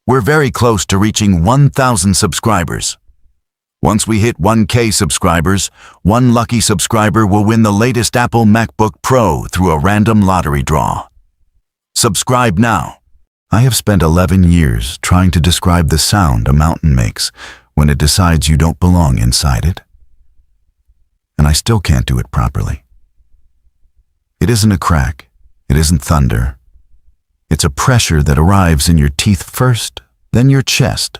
We're very close to reaching 1,000 subscribers. Once we hit 1K subscribers, one lucky subscriber will win the latest Apple MacBook Pro through a random lottery draw. Subscribe now. I have spent 11 years trying to describe the sound a mountain makes when it decides you don't belong inside it. And I still can't do it properly. It isn't a crack. It isn't thunder. It's a pressure that arrives in your teeth first, then your chest.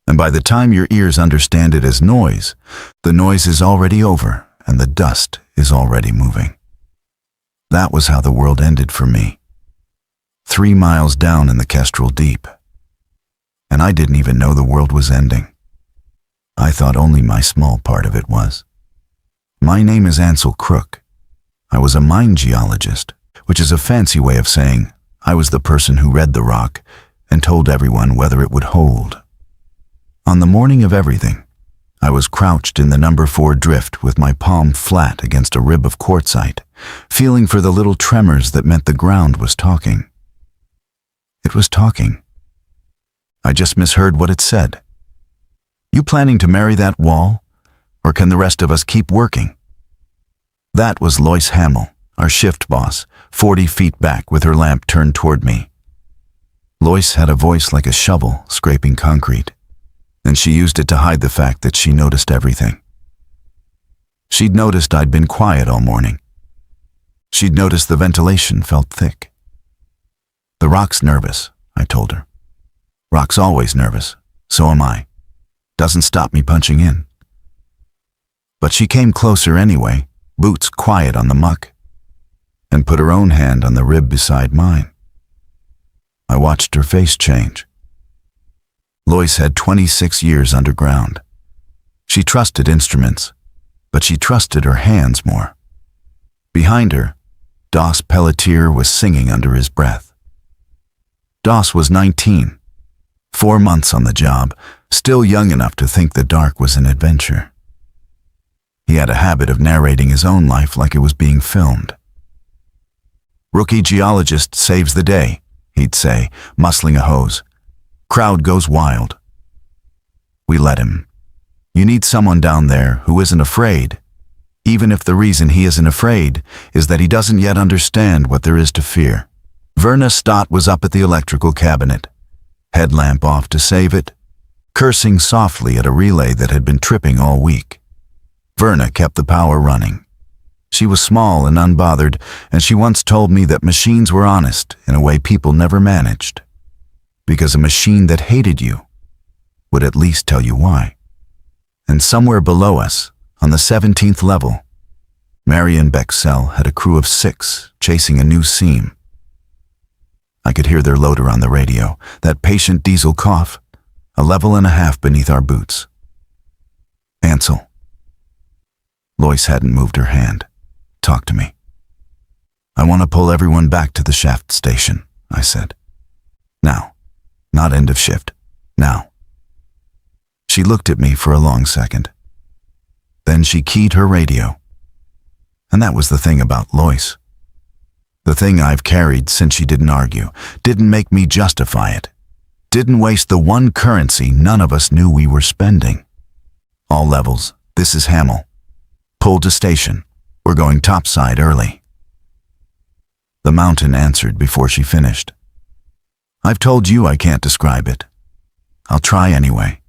And by the time your ears understand it as noise, the noise is already over and the dust is already moving. That was how the world ended for me. 3 miles down in the Kestrel Deep. And I didn't even know the world was ending. I thought only my small part of it was. My name is Ansel Crook. I was a mine geologist, which is a fancy way of saying I was the person who read the rock and told everyone whether it would hold. On the morning of everything, I was crouched in the number 4 drift with my palm flat against a rib of quartzite, feeling for the little tremors that meant the ground was talking. It was talking. I just misheard what it said. You planning to marry that wall, or can the rest of us keep working? That was Lois Hamill, our shift boss, 40 feet back with her lamp turned toward me. Lois had a voice like a shovel scraping concrete, and she used it to hide the fact that she noticed everything. She'd noticed I'd been quiet all morning. She'd noticed the ventilation felt thick. The rock's nervous, I told her. Rock's always nervous, so am I. Doesn't stop me punching in. But she came closer anyway, boots quiet on the muck, and put her own hand on the rib beside mine. I watched her face change. Lois had 26 years underground. She trusted instruments, but she trusted her hands more. Behind her, Doss Pelletier was singing under his breath. Doss was 19, 4 months on the job, still young enough to think the dark was an adventure. He had a habit of narrating his own life like it was being filmed. Rookie geologist saves the day, he'd say, muscling a hose. Crowd goes wild. We let him. You need someone down there who isn't afraid, even if the reason he isn't afraid is that he doesn't yet understand what there is to fear. Verna Stott was up at the electrical cabinet, headlamp off to save it, cursing softly at a relay that had been tripping all week. Verna kept the power running. She was small and unbothered, and she once told me that machines were honest in a way people never managed. Because a machine that hated you would at least tell you why. And somewhere below us, on the 17th level, Marion Bexell had a crew of 6 chasing a new seam. I could hear their loader on the radio, that patient diesel cough, a level and a half beneath our boots. Ansel. Lois hadn't moved her hand. Talk to me. I want to pull everyone back to the shaft station, I said. Now. Not end of shift. Now. She looked at me for a long second. Then she keyed her radio. And that was the thing about Lois. The thing I've carried since she didn't argue, didn't make me justify it, didn't waste the one currency none of us knew we were spending. All levels, this is Hamill. Pull to station. We're going topside early. The mountain answered before she finished. I've told you I can't describe it. I'll try anyway.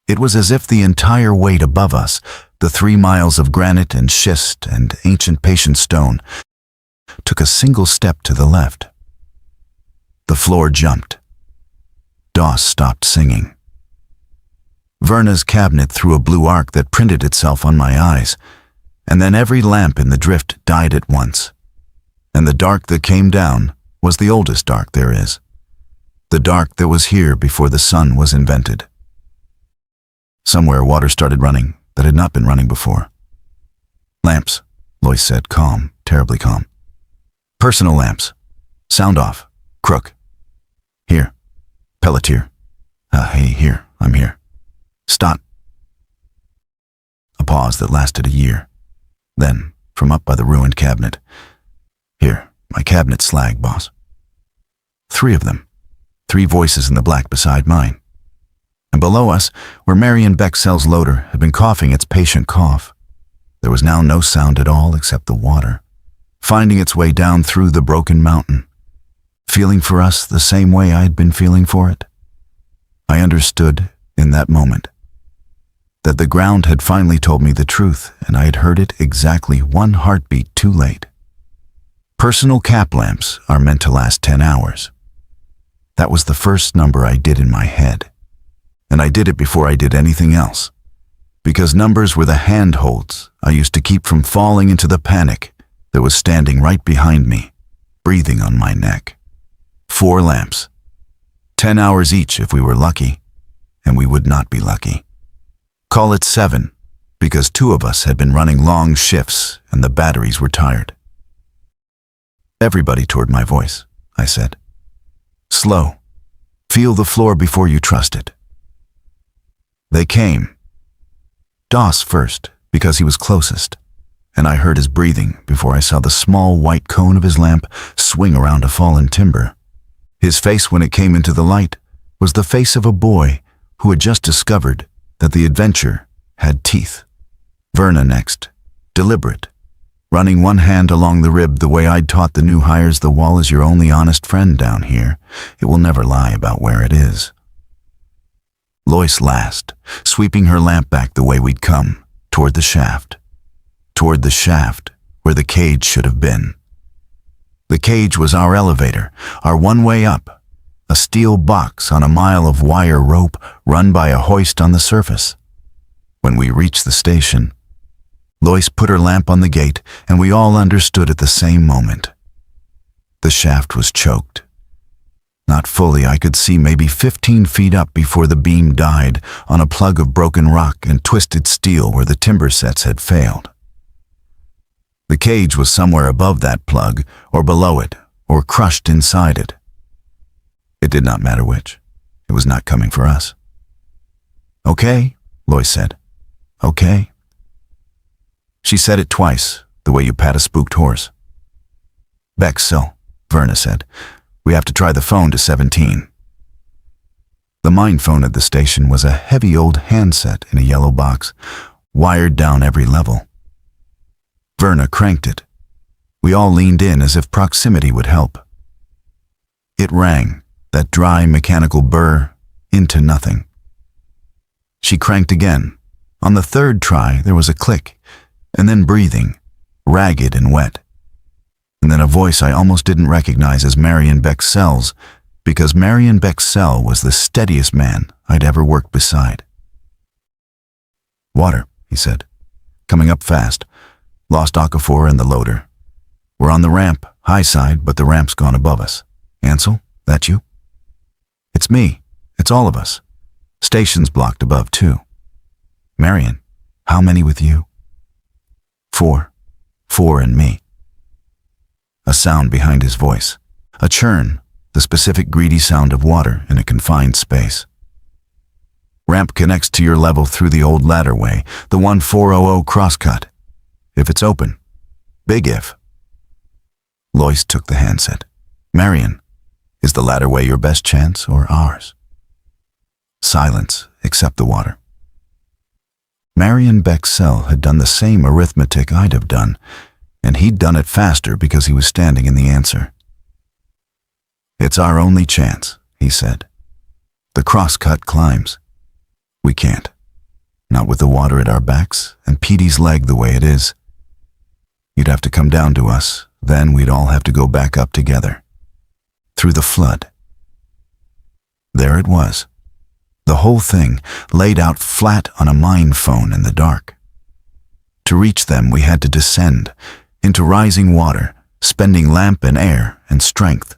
It was as if the entire weight above us, the 3 miles of granite and schist and ancient patient stone, took a single step to the left. The floor jumped. Doss stopped singing. Verna's cabinet threw a blue arc that printed itself on my eyes, and then every lamp in the drift died at once. And the dark that came down was the oldest dark there is. The dark that was here before the sun was invented. Somewhere water started running that had not been running before. Lamps, Lois said, calm, terribly calm. Personal lamps. Sound off. Crook. Here. Pelletier. Hey, here. I'm here. Stott. A pause that lasted a year. Then, from up by the ruined cabinet. Here, my cabinet slag, boss. 3 of them. 3 voices in the black beside mine. And below us, where Marion Bexell's loader had been coughing its patient cough, there was now no sound at all except the water, finding its way down through the broken mountain, feeling for us the same way I had been feeling for it. I understood in that moment that the ground had finally told me the truth, and I had heard it exactly 1 heartbeat too late. Personal cap lamps are meant to last 10 hours. That was the first number I did in my head, and I did it before I did anything else, because numbers were the handholds I used to keep from falling into the panic that was standing right behind me, breathing on my neck. 4 lamps, 10 hours each if we were lucky, and we would not be lucky. Call it 7, because 2 of us had been running long shifts and the batteries were tired. Everybody toward my voice, I said. Slow. Feel the floor before you trust it. They came. Doss first, because he was closest, and I heard his breathing before I saw the small white cone of his lamp swing around a fallen timber. His face when it came into the light was the face of a boy who had just discovered that the adventure had teeth. Verna next, deliberate, running one hand along the rib the way I'd taught the new hires the wall is your only honest friend down here. It will never lie about where it is. Lois last, sweeping her lamp back the way we'd come, toward the shaft where the cage should have been. The cage was our elevator, our one way up, a steel box on a mile of wire rope run by a hoist on the surface. When we reached the station, Lois put her lamp on the gate, and we all understood at the same moment. The shaft was choked. Not fully, I could see maybe 15 feet up before the beam died on a plug of broken rock and twisted steel where the timber sets had failed. The cage was somewhere above that plug, or below it, or crushed inside it. It did not matter which. It was not coming for us. Okay, Lois said. Okay. She said it twice, the way you pat a spooked horse. Bexell, Verna said. We have to try the phone to 17. The mind phone at the station was a heavy old handset in a yellow box, wired down every level. Verna cranked it. We all leaned in as if proximity would help. It rang, that dry mechanical burr, into nothing. She cranked again. On the 3rd try, there was a click, and then breathing, ragged and wet. And then a voice I almost didn't recognize as Marion Bexell's, because Marion Bexell was the steadiest man I'd ever worked beside. Water, he said, coming up fast. Lost Okafor and the loader. We're on the ramp, high side, but the ramp's gone above us. Ansel, that you? It's me. It's all of us. Station's blocked above, too. Marion, how many with you? 4. 4 and me. A sound behind his voice. A churn, the specific greedy sound of water in a confined space. Ramp connects to your level through the old ladderway, the 1400 crosscut. If it's open. Big if. Lois took the handset. Marion, is the ladderway your best chance or ours? Silence, except the water. Marion Bexell had done the same arithmetic I'd have done, and he'd done it faster because he was standing in the answer. It's our only chance, he said. The crosscut climbs. We can't. Not with the water at our backs and Petey's leg the way it is. You'd have to come down to us, then we'd all have to go back up together. Through the flood. There it was. The whole thing laid out flat on a mind phone in the dark. To reach them we had to descend into rising water, spending lamp and air and strength,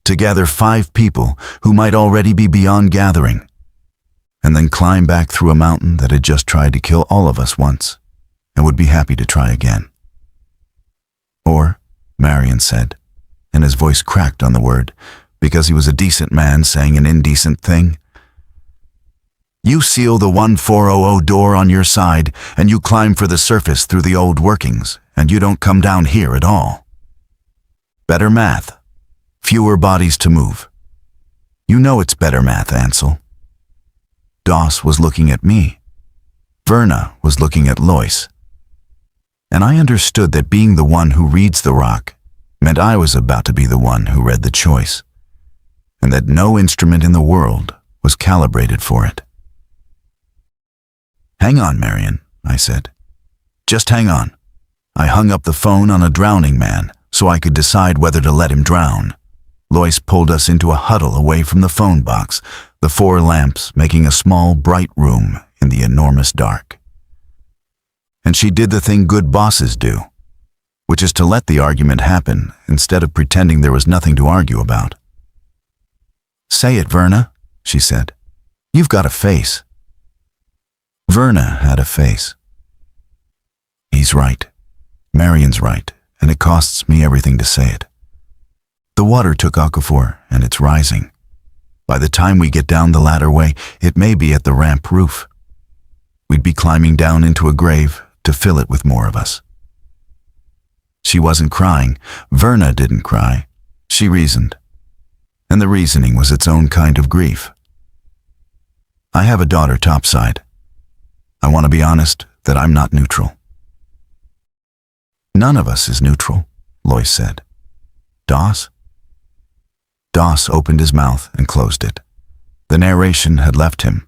to gather 5 people who might already be beyond gathering, and then climb back through a mountain that had just tried to kill all of us once and would be happy to try again. Or, Marion said, and his voice cracked on the word, because he was a decent man saying an indecent thing. You seal the 1400 door on your side, and you climb for the surface through the old workings, and you don't come down here at all. Better math. Fewer bodies to move. You know it's better math, Ansel. Doss was looking at me. Verna was looking at Lois. And I understood that being the one who reads the rock meant I was about to be the one who read the choice, and that no instrument in the world was calibrated for it. Hang on, Marion, I said. Just hang on. I hung up the phone on a drowning man so I could decide whether to let him drown. Lois pulled us into a huddle away from the phone box, the 4 lamps making a small, bright room in the enormous dark. And she did the thing good bosses do, which is to let the argument happen instead of pretending there was nothing to argue about. Say it, Verna, she said. You've got a face. Verna had a face. He's right. Marion's right, and it costs me everything to say it. The water took Okafor, and it's rising. By the time we get down the ladderway, it may be at the ramp roof. We'd be climbing down into a grave to fill it with more of us. She wasn't crying. Verna didn't cry. She reasoned. And the reasoning was its own kind of grief. I have a daughter topside. I want to be honest that I'm not neutral. None of us is neutral, Lois said. Doss? Doss opened his mouth and closed it. The narration had left him.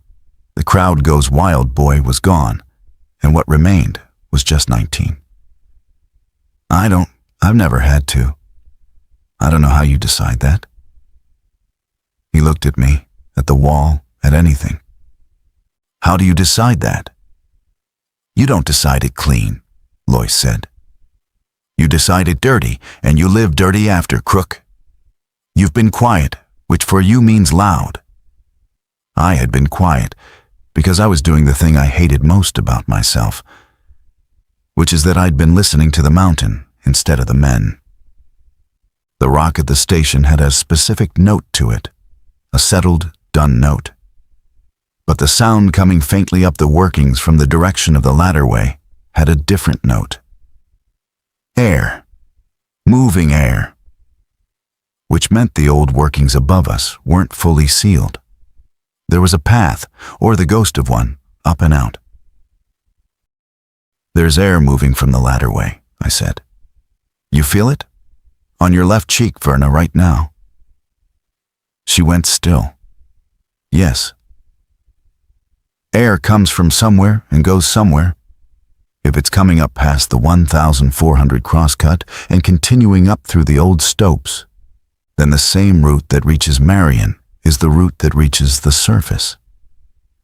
The crowd goes wild boy was gone, and what remained was just 19. I've never had to. I don't know how you decide that. He looked at me, at the wall, at anything. How do you decide that? You don't decide it clean, Lois said. You decide it dirty, and you live dirty after, crook. You've been quiet, which for you means loud. I had been quiet because I was doing the thing I hated most about myself, which is that I'd been listening to the mountain instead of the men. The rock at the station had a specific note to it, a settled, done note. But the sound coming faintly up the workings from the direction of the ladderway had a different note. Air. Moving air. Which meant the old workings above us weren't fully sealed. There was a path, or the ghost of one, up and out. There's air moving from the ladderway, I said. You feel it? On your left cheek, Verna, right now. She went still. Yes. Air comes from somewhere and goes somewhere. If it's coming up past the 1,400 crosscut and continuing up through the old stopes, then the same route that reaches Marion is the route that reaches the surface.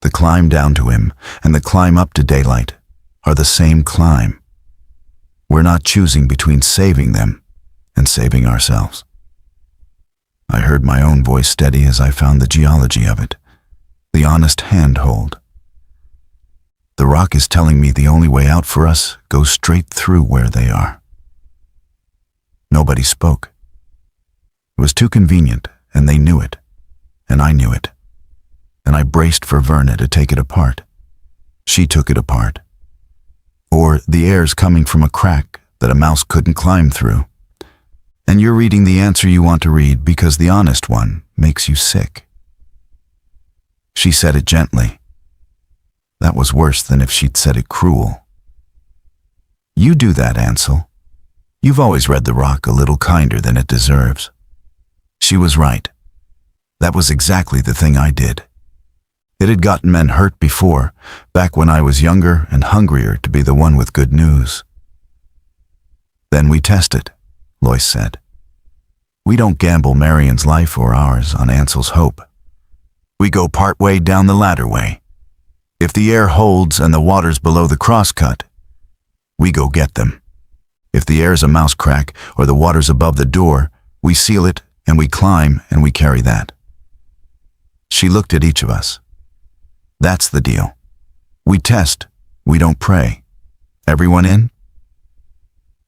The climb down to him and the climb up to daylight are the same climb. We're not choosing between saving them and saving ourselves. I heard my own voice steady as I found the geology of it, the honest handhold. The rock is telling me the only way out for us goes straight through where they are. Nobody spoke. It was too convenient, and they knew it, and I knew it, and I braced for Verna to take it apart. She took it apart. Or the air's coming from a crack that a mouse couldn't climb through. And you're reading the answer you want to read because the honest one makes you sick. She said it gently. That was worse than if she'd said it cruel. You do that, Ansel. You've always read the rock a little kinder than it deserves. She was right. That was exactly the thing I did. It had gotten men hurt before, back when I was younger and hungrier to be the one with good news. Then we test it, Lois said. We don't gamble Marion's life or ours on Ansel's hope. We go partway down the ladderway. If the air holds and the water's below the crosscut, we go get them. If the air's a mouse crack or the water's above the door, we seal it and we climb and we carry that. She looked at each of us. That's the deal. We test, we don't pray. Everyone in?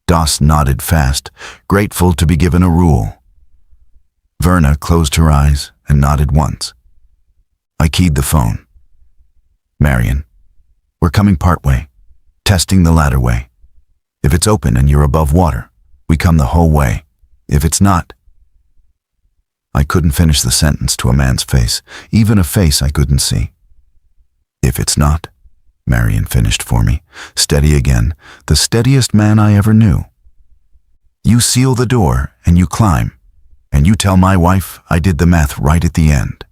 Doss nodded fast, grateful to be given a rule. Verna closed her eyes and nodded once. I keyed the phone. Marion, we're coming partway, testing the ladderway. If it's open and you're above water, we come the whole way. If it's not, I couldn't finish the sentence to a man's face, even a face I couldn't see. If it's not, Marion finished for me, steady again, the steadiest man I ever knew. You seal the door and you climb, and you tell my wife I did the math right at the end.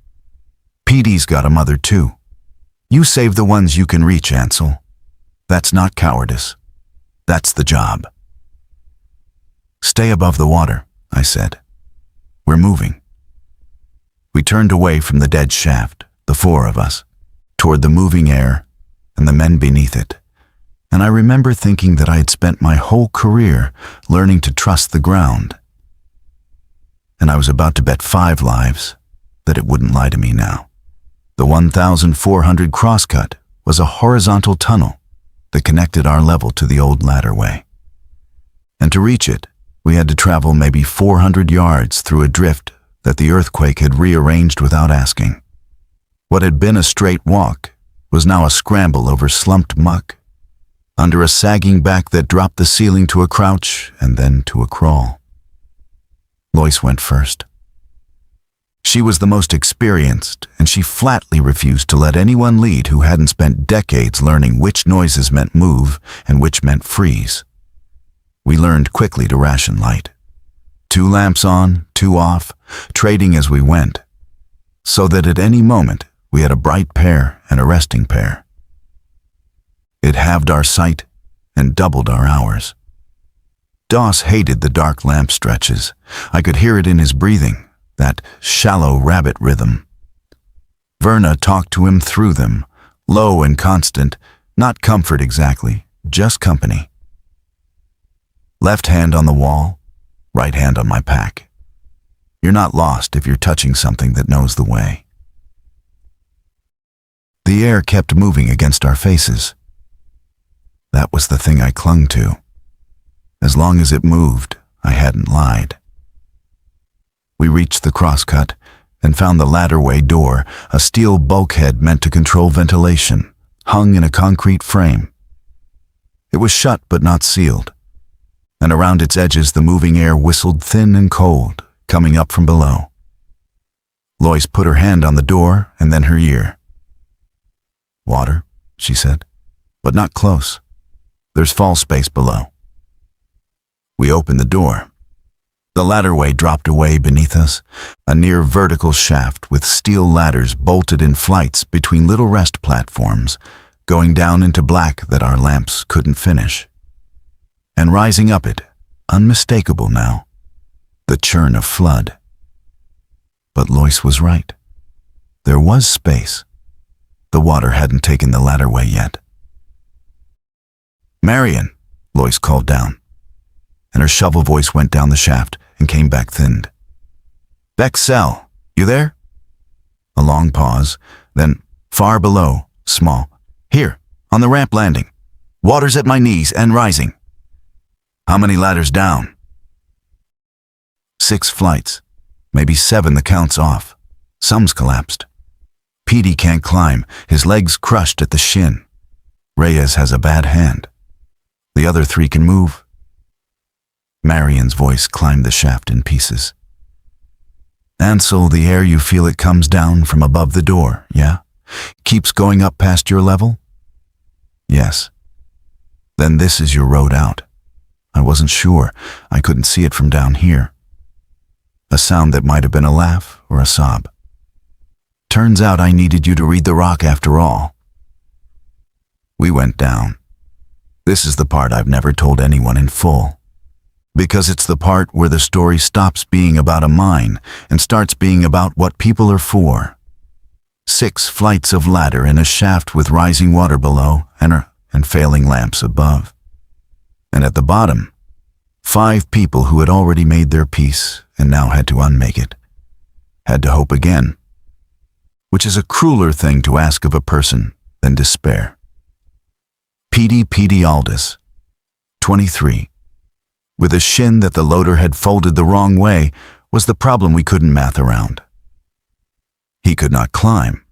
Petey's got a mother too. You save the ones you can reach, Ansel. That's not cowardice. That's the job. Stay above the water, I said. We're moving. We turned away from the dead shaft, the four of us, toward the moving air and the men beneath it. And I remember thinking that I had spent my whole career learning to trust the ground. And I was about to bet 5 lives that it wouldn't lie to me now. The 1,400 crosscut was a horizontal tunnel that connected our level to the old ladderway. And to reach it, we had to travel maybe 400 yards through a drift that the earthquake had rearranged without asking. What had been a straight walk was now a scramble over slumped muck, under a sagging back that dropped the ceiling to a crouch and then to a crawl. Lois went first. She was the most experienced, and she flatly refused to let anyone lead who hadn't spent decades learning which noises meant move and which meant freeze. We learned quickly to ration light. 2 lamps on, 2 off, trading as we went, so that at any moment we had a bright pair and a resting pair. It halved our sight and doubled our hours. Doss hated the dark lamp stretches. I could hear it in his breathing, that shallow rabbit rhythm. Verna talked to him through them, low and constant, not comfort exactly, just company. Left hand on the wall, right hand on my pack. You're not lost if you're touching something that knows the way. The air kept moving against our faces. That was the thing I clung to. As long as it moved, I hadn't lied. We reached the crosscut and found the ladderway door, a steel bulkhead meant to control ventilation, hung in a concrete frame. It was shut but not sealed, and around its edges the moving air whistled thin and cold, coming up from below. Lois put her hand on the door and then her ear. Water, she said, but not close. There's fall space below. We opened the door. The ladderway dropped away beneath us, a near vertical shaft with steel ladders bolted in flights between little rest platforms, going down into black that our lamps couldn't finish. And rising up it, unmistakable now, the churn of flood. But Lois was right. There was space. The water hadn't taken the ladderway yet. Marion, Lois called down, and her shovel voice went down the shaft and came back thinned. Bexell, you there? A long pause, then far below, small. Here, on the ramp landing. Water's at my knees and rising. How many ladders down? 6 flights, maybe 7 the count's off. Some's collapsed. Petey can't climb, his legs crushed at the shin. Reyes has a bad hand. The other 3 can move. Marion's voice climbed the shaft in pieces. Ansel, the air you feel it comes down from above the door, yeah? Keeps going up past your level? Yes. Then this is your road out. I wasn't sure. I couldn't see it from down here. A sound that might have been a laugh or a sob. Turns out I needed you to read the rock after all. We went down. This is the part I've never told anyone in full, because it's the part where the story stops being about a mine and starts being about what people are for. 6 flights of ladder in a shaft with rising water below and failing lamps above. And at the bottom, 5 people who had already made their peace and now had to unmake it. Had to hope again, which is a crueler thing to ask of a person than despair. Petey Aldous, 23, with a shin that the loader had folded the wrong way, was the problem we couldn't math around. He could not climb,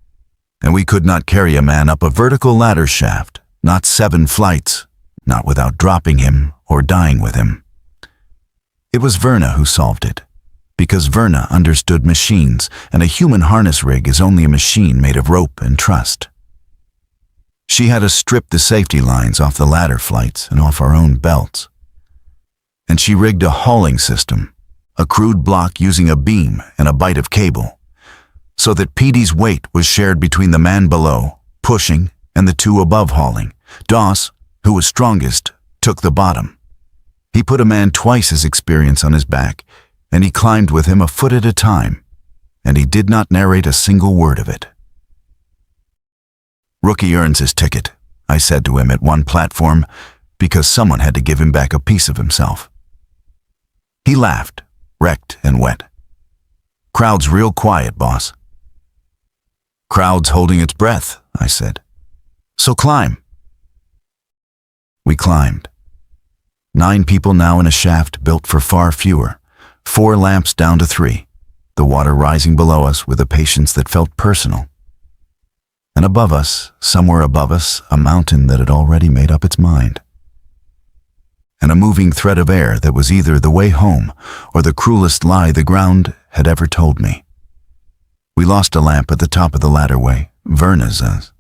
and we could not carry a man up a vertical ladder shaft, not 7 flights, not without dropping him or dying with him. It was Verna who solved it, because Verna understood machines, and a human harness rig is only a machine made of rope and trust. She had us strip the safety lines off the ladder flights and off our own belts. And she rigged a hauling system, a crude block using a beam and a bight of cable, so that Petey's weight was shared between the man below, pushing, and the two above hauling. Doss, who was strongest, took the bottom. He put a man twice his experience on his back, and he climbed with him a foot at a time, and he did not narrate a single word of it. "Rookie earns his ticket," I said to him at one platform, because someone had to give him back a piece of himself. He laughed, wrecked and wet. "Crowd's real quiet, boss." "Crowd's holding its breath," I said. "So climb." We climbed. 9 people now in a shaft built for far fewer, 4 lamps down to 3, the water rising below us with a patience that felt personal. And above us, somewhere above us, a mountain that had already made up its mind. And a moving thread of air that was either the way home or the cruelest lie the ground had ever told me. We lost a lamp at the top of the ladderway, Verna's,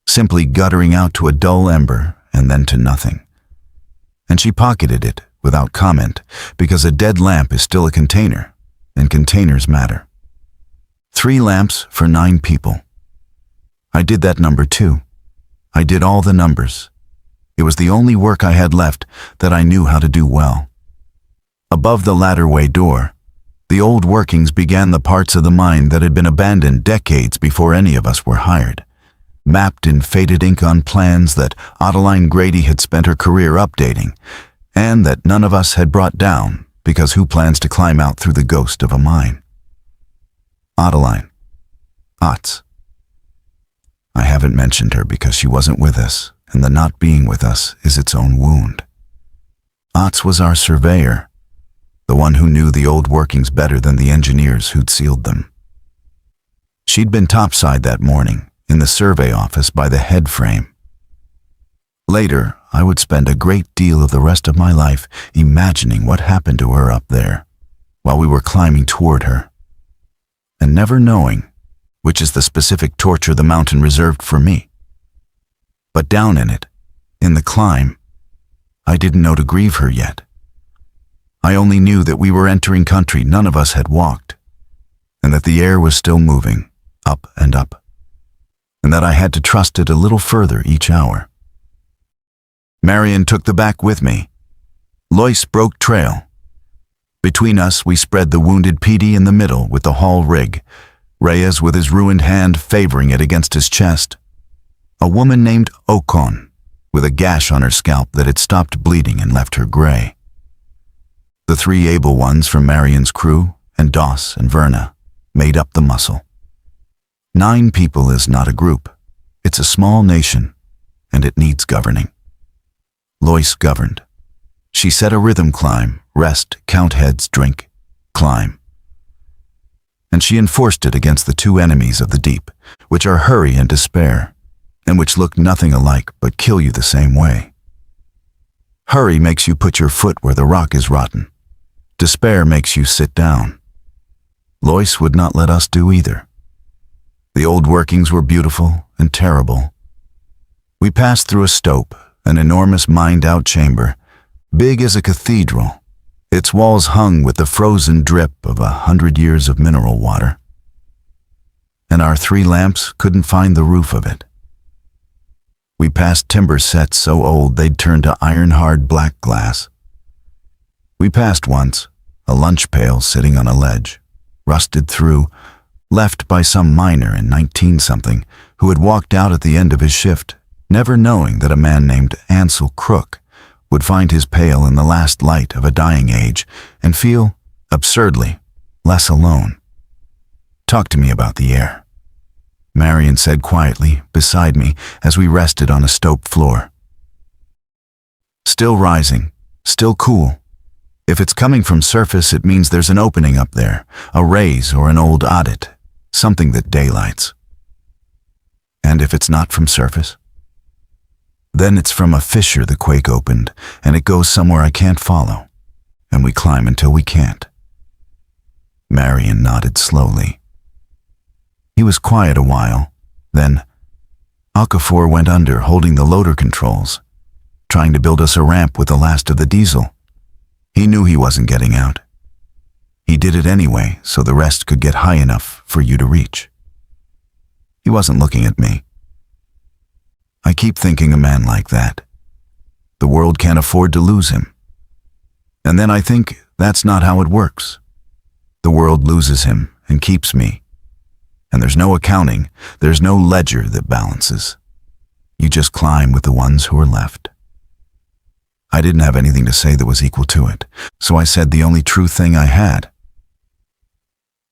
simply guttering out to a dull ember and then to nothing. And she pocketed it without comment, because a dead lamp is still a container, and containers matter. 3 lamps for 9 people. I did that number too. I did all the numbers. It was the only work I had left that I knew how to do well. Above the ladderway door, the old workings began the parts of the mine that had been abandoned decades before any of us were hired, mapped in faded ink on plans that Adeline Grady had spent her career updating, and that none of us had brought down, because who plans to climb out through the ghost of a mine? Adeline. Otz. I haven't mentioned her because she wasn't with us, and the not being with us is its own wound. Otz was our surveyor, the one who knew the old workings better than the engineers who'd sealed them. She'd been topside that morning, in the survey office by the head frame. Later, I would spend a great deal of the rest of my life imagining what happened to her up there, while we were climbing toward her, and never knowing which is the specific torture the mountain reserved for me. But down in it, in the climb, I didn't know to grieve her yet. I only knew that we were entering country none of us had walked, and that the air was still moving, up and up, and that I had to trust it a little further each hour. Marion took the back with me. Lois broke trail. Between us, we spread the wounded Petey in the middle with the haul rig, Reyes with his ruined hand favoring it against his chest. A woman named Ocon, with a gash on her scalp that had stopped bleeding and left her gray. The 3 able ones from Marion's crew, and Doss and Verna, made up the muscle. 9 people is not a group. It's a small nation, and it needs governing. Lois governed. She set a rhythm: climb, rest, count heads, drink, climb. And she enforced it against the 2 enemies of the deep, which are hurry and despair, and which look nothing alike but kill you the same way. Hurry makes you put your foot where the rock is rotten. Despair makes you sit down. Lois would not let us do either. The old workings were beautiful and terrible. We passed through a stope, an enormous mined-out chamber, big as a cathedral, its walls hung with the frozen drip of 100 years of mineral water. And our 3 lamps couldn't find the roof of it. We passed timber sets so old they'd turned to iron-hard black glass. We passed once, a lunch pail sitting on a ledge, rusted through, left by some miner in 19-something who had walked out at the end of his shift, never knowing that a man named Ansel Crook would find his pail in the last light of a dying age and feel, absurdly, less alone. "Talk to me about the air," Marion said quietly, beside me, as we rested on a stope floor. "Still rising, still cool. If it's coming from surface, it means there's an opening up there, a raise or an old audit, something that daylights. And if it's not from surface? Then it's from a fissure the quake opened, and it goes somewhere I can't follow, and we climb until we can't. Marion nodded slowly. He was quiet a while. Then, Okafor went under holding the loader controls, trying to build us a ramp with the last of the diesel. He knew he wasn't getting out. He did it anyway so the rest could get high enough for you to reach. He wasn't looking at me. I keep thinking a man like that. The world can't afford to lose him. And then I think that's not how it works. The world loses him and keeps me. And there's no accounting, there's no ledger that balances. You just climb with the ones who are left. I didn't have anything to say that was equal to it, so I said the only true thing I had.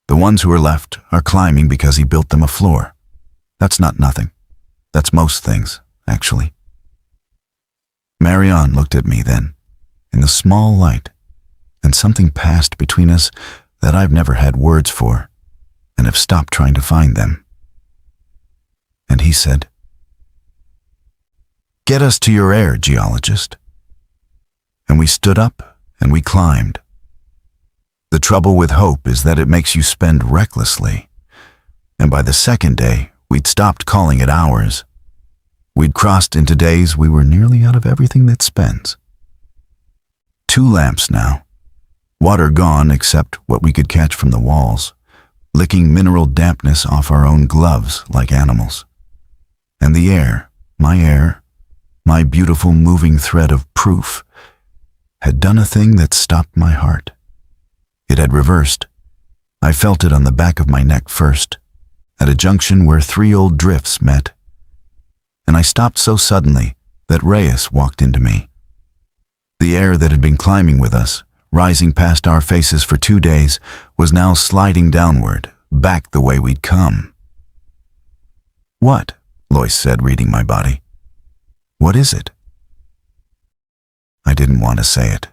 The ones who are left are climbing because he built them a floor. That's not nothing. That's most things, actually. Marion looked at me then, in the small light, and something passed between us that I've never had words for, and have stopped trying to find them. And he said, "Get us to your air, geologist." And we stood up and we climbed. The trouble with hope is that it makes you spend recklessly. And by the second day, we'd stopped calling it ours. We'd crossed into days we were nearly out of everything that spends. 2 lamps now. Water gone except what we could catch from the walls, licking mineral dampness off our own gloves like animals. And the air, my beautiful moving thread of proof, had done a thing that stopped my heart. It had reversed. I felt it on the back of my neck first, at a junction where 3 old drifts met. And I stopped so suddenly that Reyes walked into me. The air that had been climbing with us, rising past our faces for 2 days, was now sliding downward, back the way we'd come. "What?" Lois said, reading my body. "What is it?" I didn't want to say it.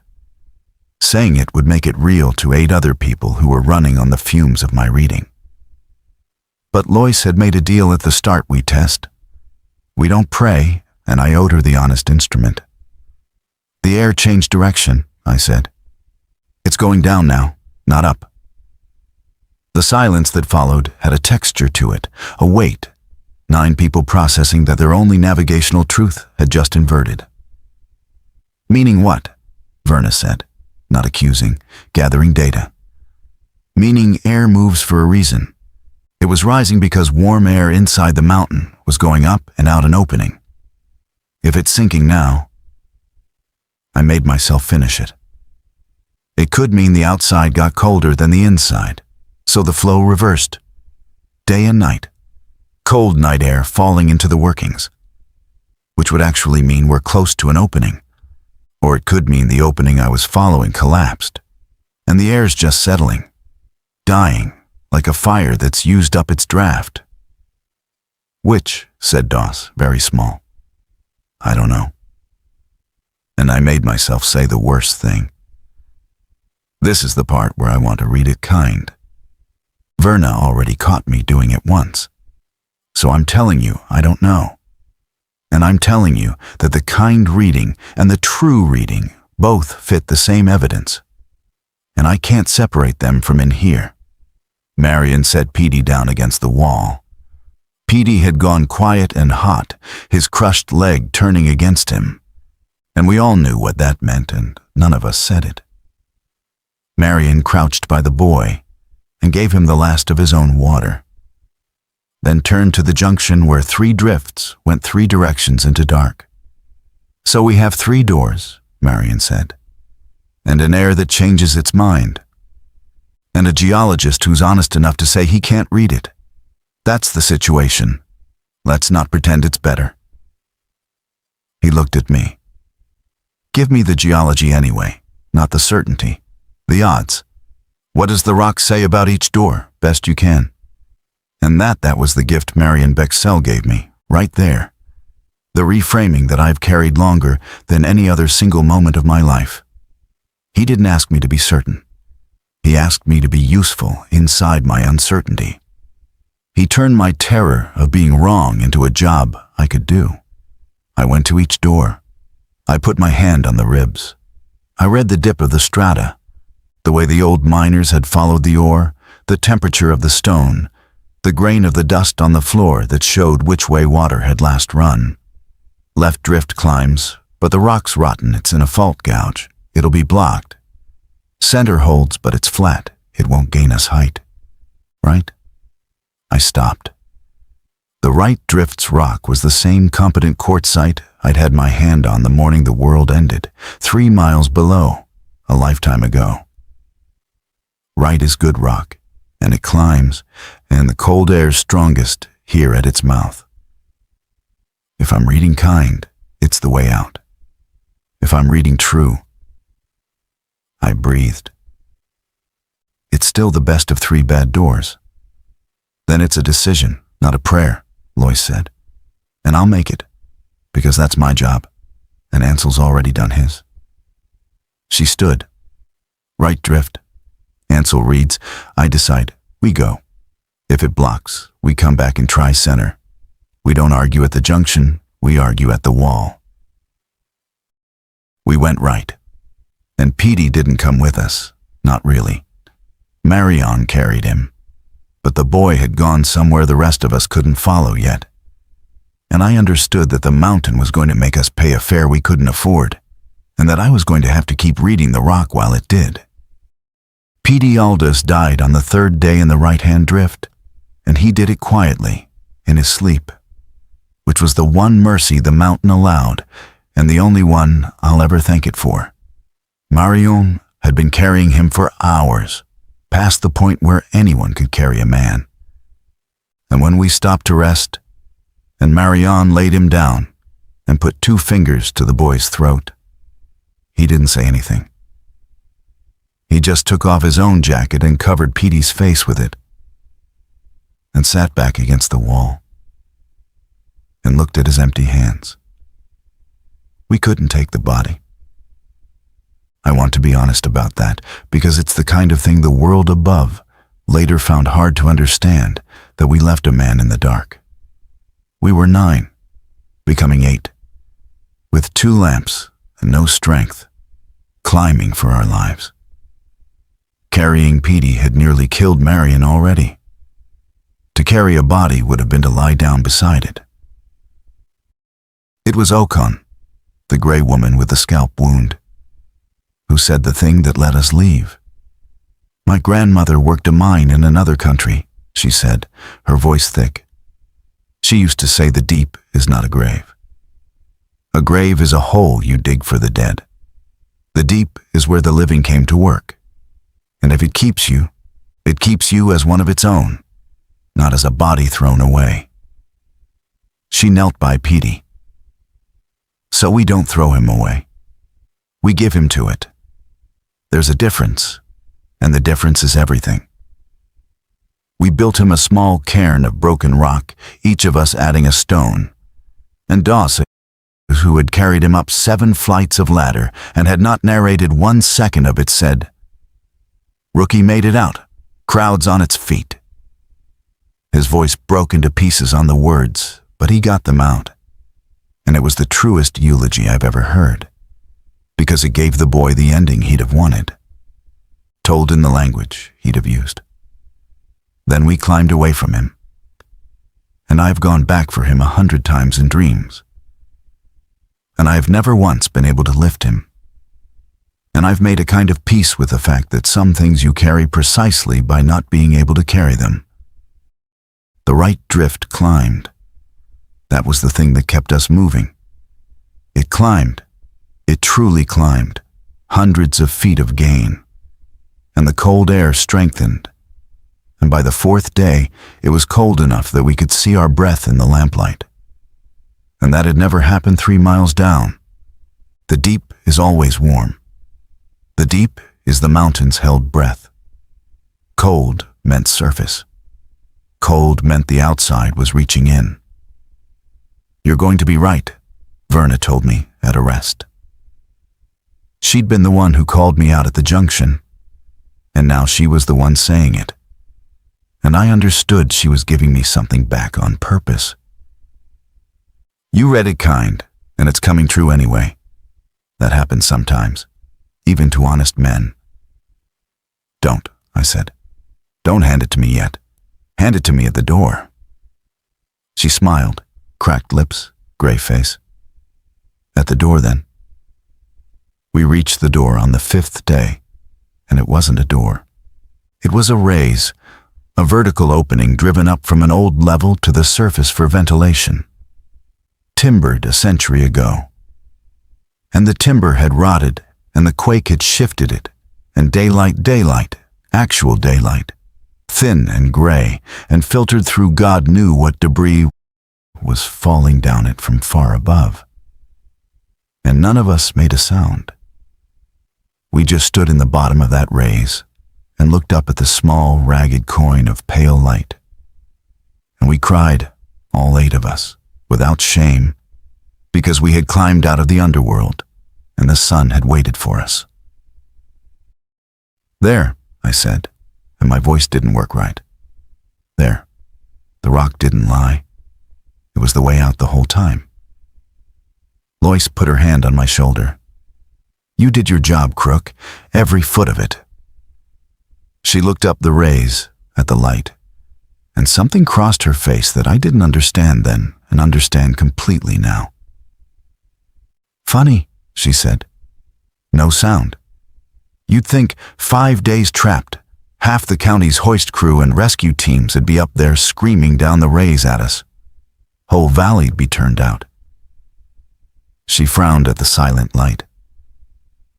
Saying it would make it real to 8 other people who were running on the fumes of my reading. But Lois had made a deal at the start we test. We don't pray, and I owed her the honest instrument. "The air changed direction," I said. "It's going down now, not up." The silence that followed had a texture to it, a weight. 9 people processing that their only navigational truth had just inverted. "Meaning what?" Verna said, not accusing, gathering data. "Meaning air moves for a reason. It was rising because warm air inside the mountain was going up and out an opening. If it's sinking now..." I made myself finish it. It could mean the outside got colder than the inside, so the flow reversed. Day and night. Cold night air falling into the workings. Which would actually mean we're close to an opening. Or it could mean the opening I was following collapsed, and the air's just settling, dying, like a fire that's used up its draft. "Which?" said Doss, very small. "I don't know." And I made myself say the worst thing. This is the part where I want to read it kind. Verna already caught me doing it once. So I'm telling you I don't know. And I'm telling you that the kind reading and the true reading both fit the same evidence. And I can't separate them from in here. Marion set Petey down against the wall. Petey had gone quiet and hot, his crushed leg turning against him. And we all knew what that meant, and none of us said it. Marion crouched by the boy and gave him the last of his own water. Then turned to the junction where 3 drifts went 3 directions into dark. "So we have 3 doors," Marion said, "and an air that changes its mind, and a geologist who's honest enough to say he can't read it. That's the situation. Let's not pretend it's better." He looked at me. "Give me the geology anyway, not the certainty. The odds. What does the rock say about each door, best you can?" And that was the gift Marion Bexell gave me, right there. The reframing that I've carried longer than any other single moment of my life. He didn't ask me to be certain. He asked me to be useful inside my uncertainty. He turned my terror of being wrong into a job I could do. I went to each door. I put my hand on the ribs. I read the dip of the strata, the way the old miners had followed the ore, the temperature of the stone, the grain of the dust on the floor that showed which way water had last run. Left drift climbs, but the rock's rotten, it's in a fault gouge. It'll be blocked. Center holds, but it's flat. It won't gain us height. Right? I stopped. The right drift's rock was the same competent quartzite I'd had my hand on the morning the world ended, 3 miles below, a lifetime ago. Right is good rock, and it climbs, and the cold air's strongest here at its mouth. If I'm reading kind, it's the way out. If I'm reading true, I breathed. It's still the best of 3 bad doors. Then it's a decision, not a prayer, Lois said. And I'll make it, because that's my job, and Ansel's already done his. She stood. Right drift. Ansel reads, I decide, we go. If it blocks, we come back and try center. We don't argue at the junction, we argue at the wall. We went right. And Petey didn't come with us, not really. Marion carried him. But the boy had gone somewhere the rest of us couldn't follow yet. And I understood that the mountain was going to make us pay a fare we couldn't afford, and that I was going to have to keep reading the rock while it did. Petey Aldous died on the 3rd day in the right-hand drift, and he did it quietly, in his sleep, which was the one mercy the mountain allowed, and the only one I'll ever thank it for. Marion had been carrying him for hours, past the point where anyone could carry a man. And when we stopped to rest, and Marion laid him down and put 2 fingers to the boy's throat, he didn't say anything. He just took off his own jacket and covered Petey's face with it, and sat back against the wall, and looked at his empty hands. We couldn't take the body. I want to be honest about that, because it's the kind of thing the world above later found hard to understand, that we left a man in the dark. We were 9, becoming 8, with 2 lamps and no strength, climbing for our lives. Carrying Petey had nearly killed Marion already. To carry a body would have been to lie down beside it. It was Okon, the gray woman with the scalp wound, who said the thing that let us leave. My grandmother worked a mine in another country, she said, her voice thick. She used to say the deep is not a grave. A grave is a hole you dig for the dead. The deep is where the living came to work. And if it keeps you as one of its own, not as a body thrown away. She knelt by Petey. So we don't throw him away. We give him to it. There's a difference, and the difference is everything. We built him a small cairn of broken rock, each of us adding a stone. And Dawson, who had carried him up 7 flights of ladder and had not narrated 1 second of it, said, "Rookie made it out. Crowd's on its feet." His voice broke into pieces on the words, but he got them out. And it was the truest eulogy I've ever heard, because it gave the boy the ending he'd have wanted, told in the language he'd have used. Then we climbed away from him, and I've gone back for him 100 times in dreams. And I've never once been able to lift him. And I've made a kind of peace with the fact that some things you carry precisely by not being able to carry them. The right drift climbed. That was the thing that kept us moving. It climbed. It truly climbed. Hundreds of feet of gain. And the cold air strengthened. And by the 4th day, it was cold enough that we could see our breath in the lamplight. And that had never happened 3 miles down. The deep is always warm. The deep is the mountain's held breath. Cold meant surface. Cold meant the outside was reaching in. "You're going to be right," Verna told me at a rest. She'd been the one who called me out at the junction, and now she was the one saying it. And I understood she was giving me something back on purpose. "You read it kind, and it's coming true anyway. That happens sometimes, even to honest men." "Don't," I said. Don't hand it to me yet. Hand it to me at the door." She smiled, cracked lips, gray face. "At the door, then." We reached the door on the 5th day, and it wasn't a door. It was a raise, a vertical opening driven up from an old level to the surface for ventilation. Timbered a century ago. And the timber had rotted, and the quake had shifted it, and daylight, actual daylight, thin and gray, and filtered through God knew what debris was falling down it from far above. And none of us made a sound. We just stood in the bottom of that raise and looked up at the small, ragged coin of pale light. And we cried, all 8 of us, without shame, because we had climbed out of the underworld, and the sun had waited for us. "There," I said, and my voice didn't work right. "There. The rock didn't lie. It was the way out the whole time." Lois put her hand on my shoulder. "You did your job, Crook, every foot of it." She looked up the rays, at the light, and something crossed her face that I didn't understand then and understand completely now. "Funny," she said. "No sound. You'd think 5 days trapped, half the county's hoist crew and rescue teams would be up there screaming down the rays at us. Whole valley'd be turned out." She frowned at the silent light.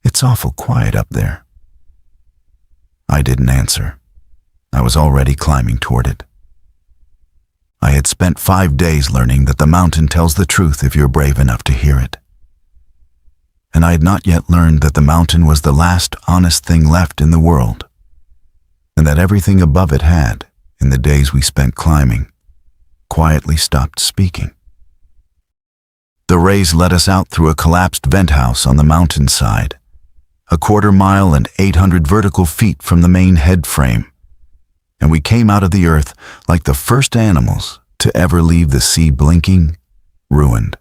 "It's awful quiet up there." I didn't answer. I was already climbing toward it. I had spent 5 days learning that the mountain tells the truth if you're brave enough to hear it. And I had not yet learned that the mountain was the last honest thing left in the world, and that everything above it had, in the days we spent climbing, quietly stopped speaking. The rays led us out through a collapsed vent house on the mountainside, a 1/4 mile and 800 vertical feet from the main head frame, and we came out of the earth like the first animals to ever leave the sea, blinking, ruined,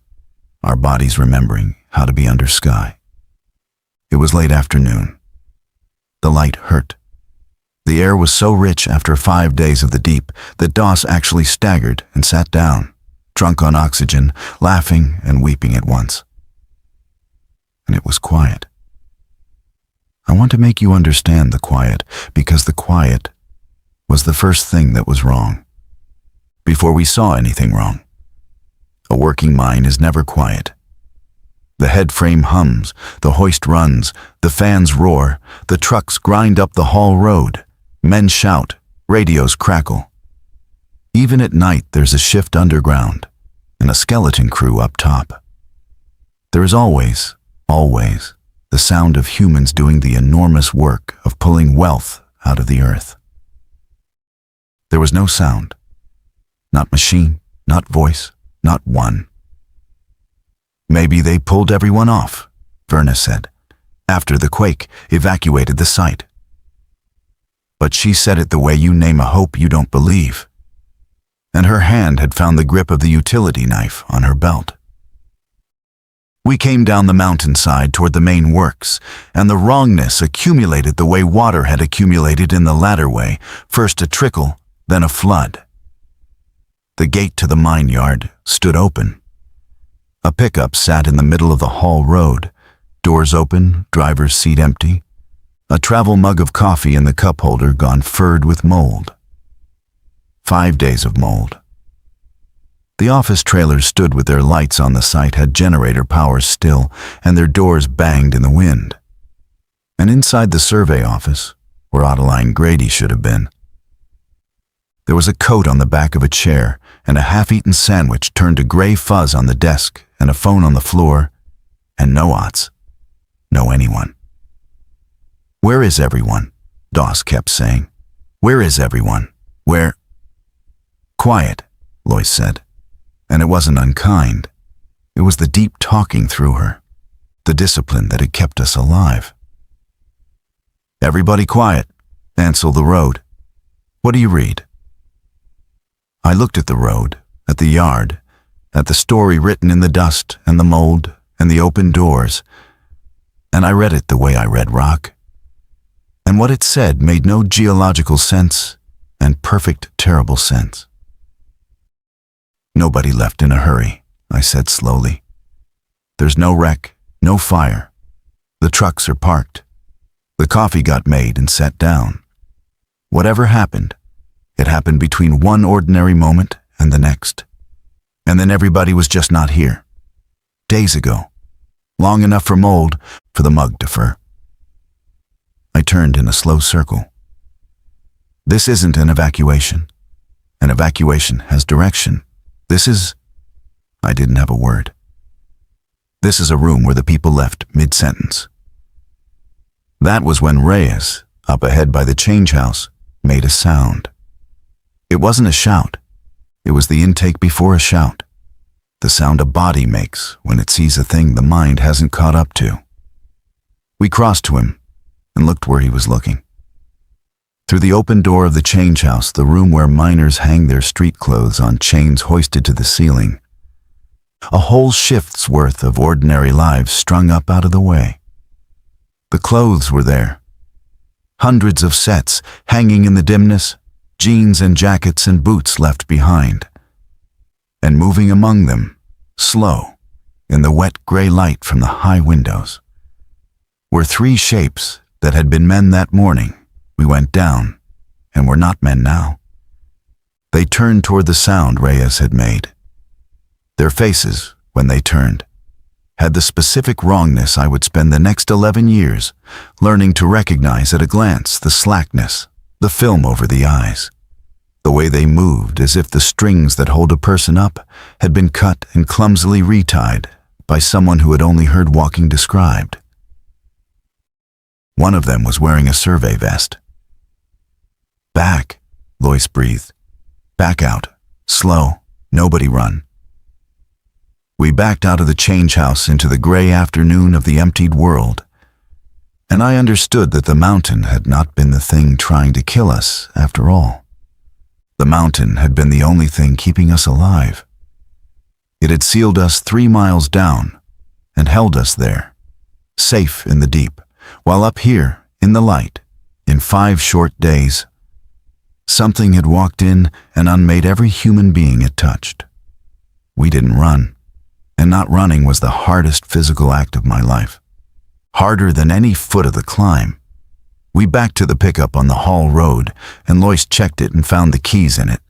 our bodies remembering how to be under sky. It was late afternoon. The light hurt. The air was so rich after 5 days of the deep that Doss actually staggered and sat down, drunk on oxygen, laughing and weeping at once. And it was quiet. I want to make you understand the quiet, because the quiet was the first thing that was wrong, before we saw anything wrong. A working mind is never quiet. The head frame hums, the hoist runs, the fans roar, the trucks grind up the haul road, men shout, radios crackle. Even at night there's a shift underground, and a skeleton crew up top. There is always the sound of humans doing the enormous work of pulling wealth out of the earth. There was no sound. Not machine, not voice, not one. "Maybe they pulled everyone off," Verna said, "after the quake evacuated the site." But she said it the way you name a hope you don't believe. And her hand had found the grip of the utility knife on her belt. We came down the mountainside toward the main works, and the wrongness accumulated the way water had accumulated in the latter way, first a trickle, then a flood. The gate to the mine yard stood open. A pickup sat in the middle of the haul road, doors open, driver's seat empty, a travel mug of coffee in the cup holder gone furred with mold. 5 days of mold. The office trailers stood with their lights on the site, had generator power still, and their doors banged in the wind. And inside the survey office, where Adeline Grady should have been, there was a coat on the back of a chair and a half-eaten sandwich turned to gray fuzz on the desk and a phone on the floor, and no Otts, no anyone. "Where is everyone?" Doss kept saying. "Where is everyone? Where?" "Quiet," Lois said. And it wasn't unkind. It was the deep talking through her, the discipline that had kept us alive. "Everybody quiet. Ansel the road. What do you read?" I looked at the road, at the yard, at the story written in the dust and the mold and the open doors, and I read it the way I read rock. And what it said made no geological sense, and perfect terrible sense. Nobody left in a hurry, I said slowly. There's no wreck, no fire. The trucks are parked. The coffee got made and set down. Whatever happened, it happened between one ordinary moment and the next. And then everybody was just not here. Days ago. Long enough for mold, for the mug to fur. I turned in a slow circle. This isn't an evacuation. An evacuation has direction. This is... I didn't have a word. This is a room where the people left mid-sentence. That was when Reyes, up ahead by the change house, made a sound. It wasn't a shout. It was the intake before a shout. The sound a body makes when it sees a thing the mind hasn't caught up to. We crossed to him and looked where he was looking. Through the open door of the change house, the room where miners hang their street clothes on chains hoisted to the ceiling. A whole shift's worth of ordinary lives strung up out of the way. The clothes were there. Hundreds of sets hanging in the dimness, jeans and jackets and boots left behind. And moving among them, slow, in the wet gray light from the high windows, were three shapes that had been men that morning. We went down, and were not men now. They turned toward the sound Reyes had made. Their faces, when they turned, had the specific wrongness I would spend the next 11 years learning to recognize at a glance: the slackness, the film over the eyes, the way they moved as if the strings that hold a person up had been cut and clumsily retied by someone who had only heard walking described. One of them was wearing a survey vest. "Back," Lois breathed. "Back out. Slow. Nobody run." We backed out of the change house into the gray afternoon of the emptied world, and I understood that the mountain had not been the thing trying to kill us after all. The mountain had been the only thing keeping us alive. It had sealed us 3 miles down and held us there, safe in the deep, while up here, in the light, in 5 short days, something had walked in and unmade every human being it touched. We didn't run, and not running was the hardest physical act of my life. Harder than any foot of the climb. We backed to the pickup on the Hall Road, and Lois checked it and found the keys in it,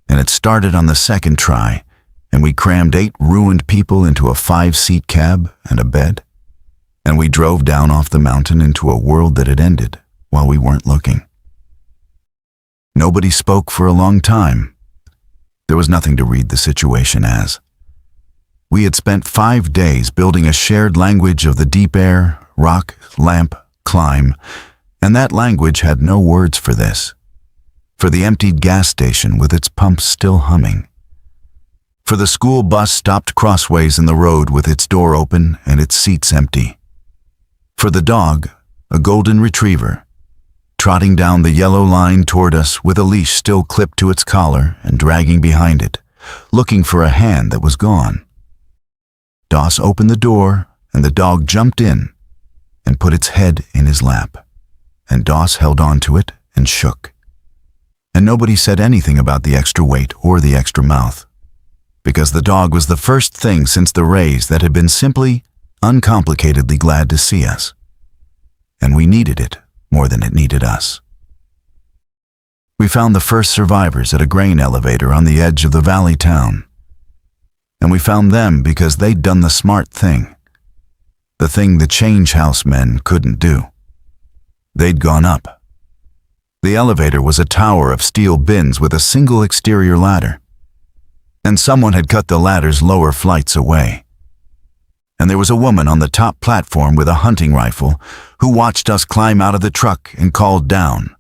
and it started on the second try, and we crammed 8 ruined people into a 5-seat cab and a bed, and we drove down off the mountain into a world that had ended while we weren't looking. Nobody spoke for a long time. There was nothing to read the situation as. We had spent 5 days building a shared language of the deep air, rock, lamp, climb, and that language had no words for this. For the emptied gas station with its pumps still humming. For the school bus stopped crossways in the road with its door open and its seats empty. For the dog, a golden retriever, trotting down the yellow line toward us with a leash still clipped to its collar and dragging behind it, looking for a hand that was gone. Doss opened the door, and the dog jumped in and put its head in his lap, and Doss held on to it and shook. And nobody said anything about the extra weight or the extra mouth, because the dog was the first thing since the raise that had been simply, uncomplicatedly glad to see us. And we needed it more than it needed us. We found the first survivors at a grain elevator on the edge of the valley town. And we found them because they'd done the smart thing. The thing the change house men couldn't do. They'd gone up. The elevator was a tower of steel bins with a single exterior ladder. And someone had cut the ladder's lower flights away. And there was a woman on the top platform with a hunting rifle who watched us climb out of the truck and called down,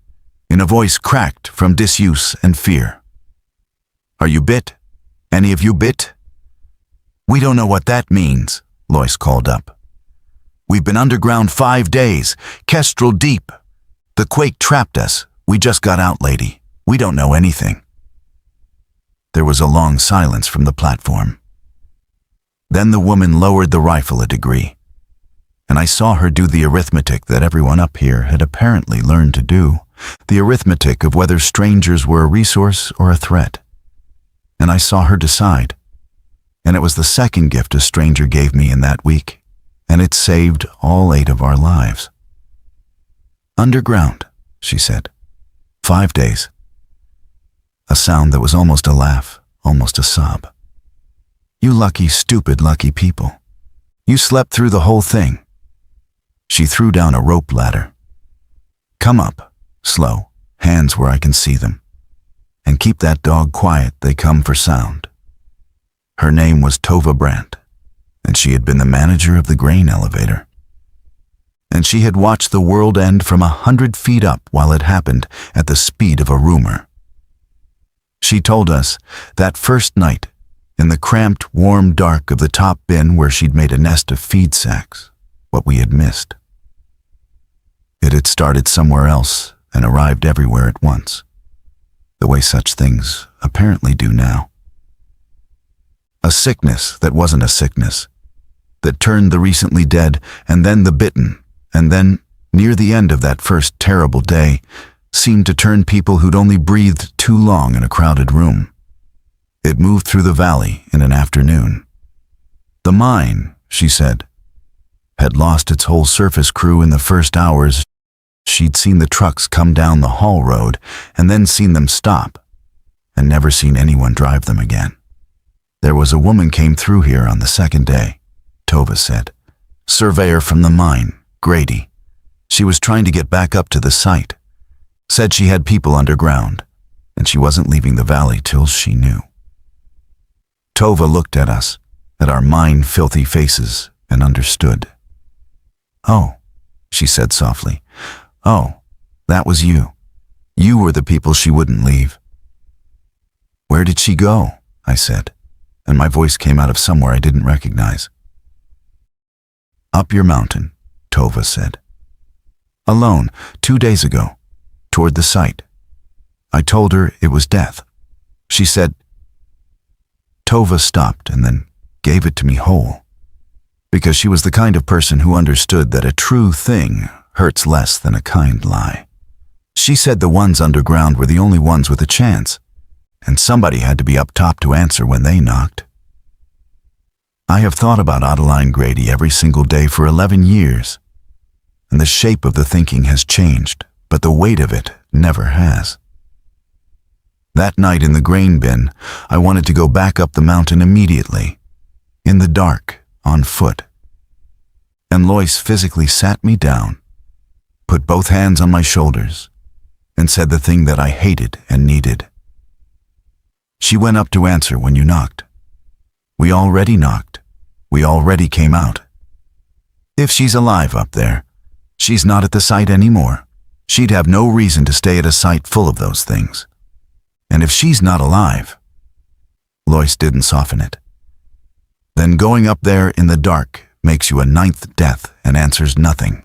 in a voice cracked from disuse and fear. "Are you bit? Any of you bit?" "We don't know what that means," Lois called up. "We've been underground 5 days, kestrel deep. The quake trapped us. We just got out, lady. We don't know anything." There was a long silence from the platform. Then the woman lowered the rifle a degree, and I saw her do the arithmetic that everyone up here had apparently learned to do the arithmetic of whether strangers were a resource or a threat. And I saw her decide. And it was the second gift a stranger gave me in that week, and it saved all 8 of our lives. "Underground," she said. 5 days. A sound that was almost a laugh, almost a sob. "You lucky, stupid, lucky people. You slept through the whole thing." She threw down a rope ladder. "Come up, slow, hands where I can see them. And keep that dog quiet, they come for sound." Her name was Tova Brandt, and she had been the manager of the grain elevator. And she had watched the world end from 100 feet up while it happened at the speed of a rumor. She told us that first night, in the cramped, warm dark of the top bin where she'd made a nest of feed sacks, what we had missed. It had started somewhere else and arrived everywhere at once, the way such things apparently do now. A sickness that wasn't a sickness, that turned the recently dead and then the bitten, and then, near the end of that first terrible day, seemed to turn people who'd only breathed too long in a crowded room. It moved through the valley in an afternoon. The mine, she said, had lost its whole surface crew in the first hours. She'd seen the trucks come down the haul road and then seen them stop, and never seen anyone drive them again. "There was a woman came through here on the second day," Tova said. "Surveyor from the mine, Grady. She was trying to get back up to the site. Said she had people underground, and she wasn't leaving the valley till she knew." Tova looked at us, at our mine-filthy faces, and understood. "Oh," she said softly. "Oh, that was you. You were the people she wouldn't leave." "Where did she go?" I said, and my voice came out of somewhere I didn't recognize. "Up your mountain," Tova said. "Alone, 2 days ago, toward the site. I told her it was death. She said..." Tova stopped and then gave it to me whole, because she was the kind of person who understood that a true thing hurts less than a kind lie. She said the ones underground were the only ones with a chance, and somebody had to be up top to answer when they knocked. I have thought about Adeline Grady every single day for 11 years, and the shape of the thinking has changed, but the weight of it never has. That night in the grain bin, I wanted to go back up the mountain immediately, in the dark, on foot. And Lois physically sat me down, put both hands on my shoulders, and said the thing that I hated and needed. "She went up to answer when you knocked. We already knocked. We already came out. If she's alive up there, she's not at the site anymore. She'd have no reason to stay at a site full of those things. And if she's not alive..." Lois didn't soften it. "Then going up there in the dark makes you a 9th death and answers nothing.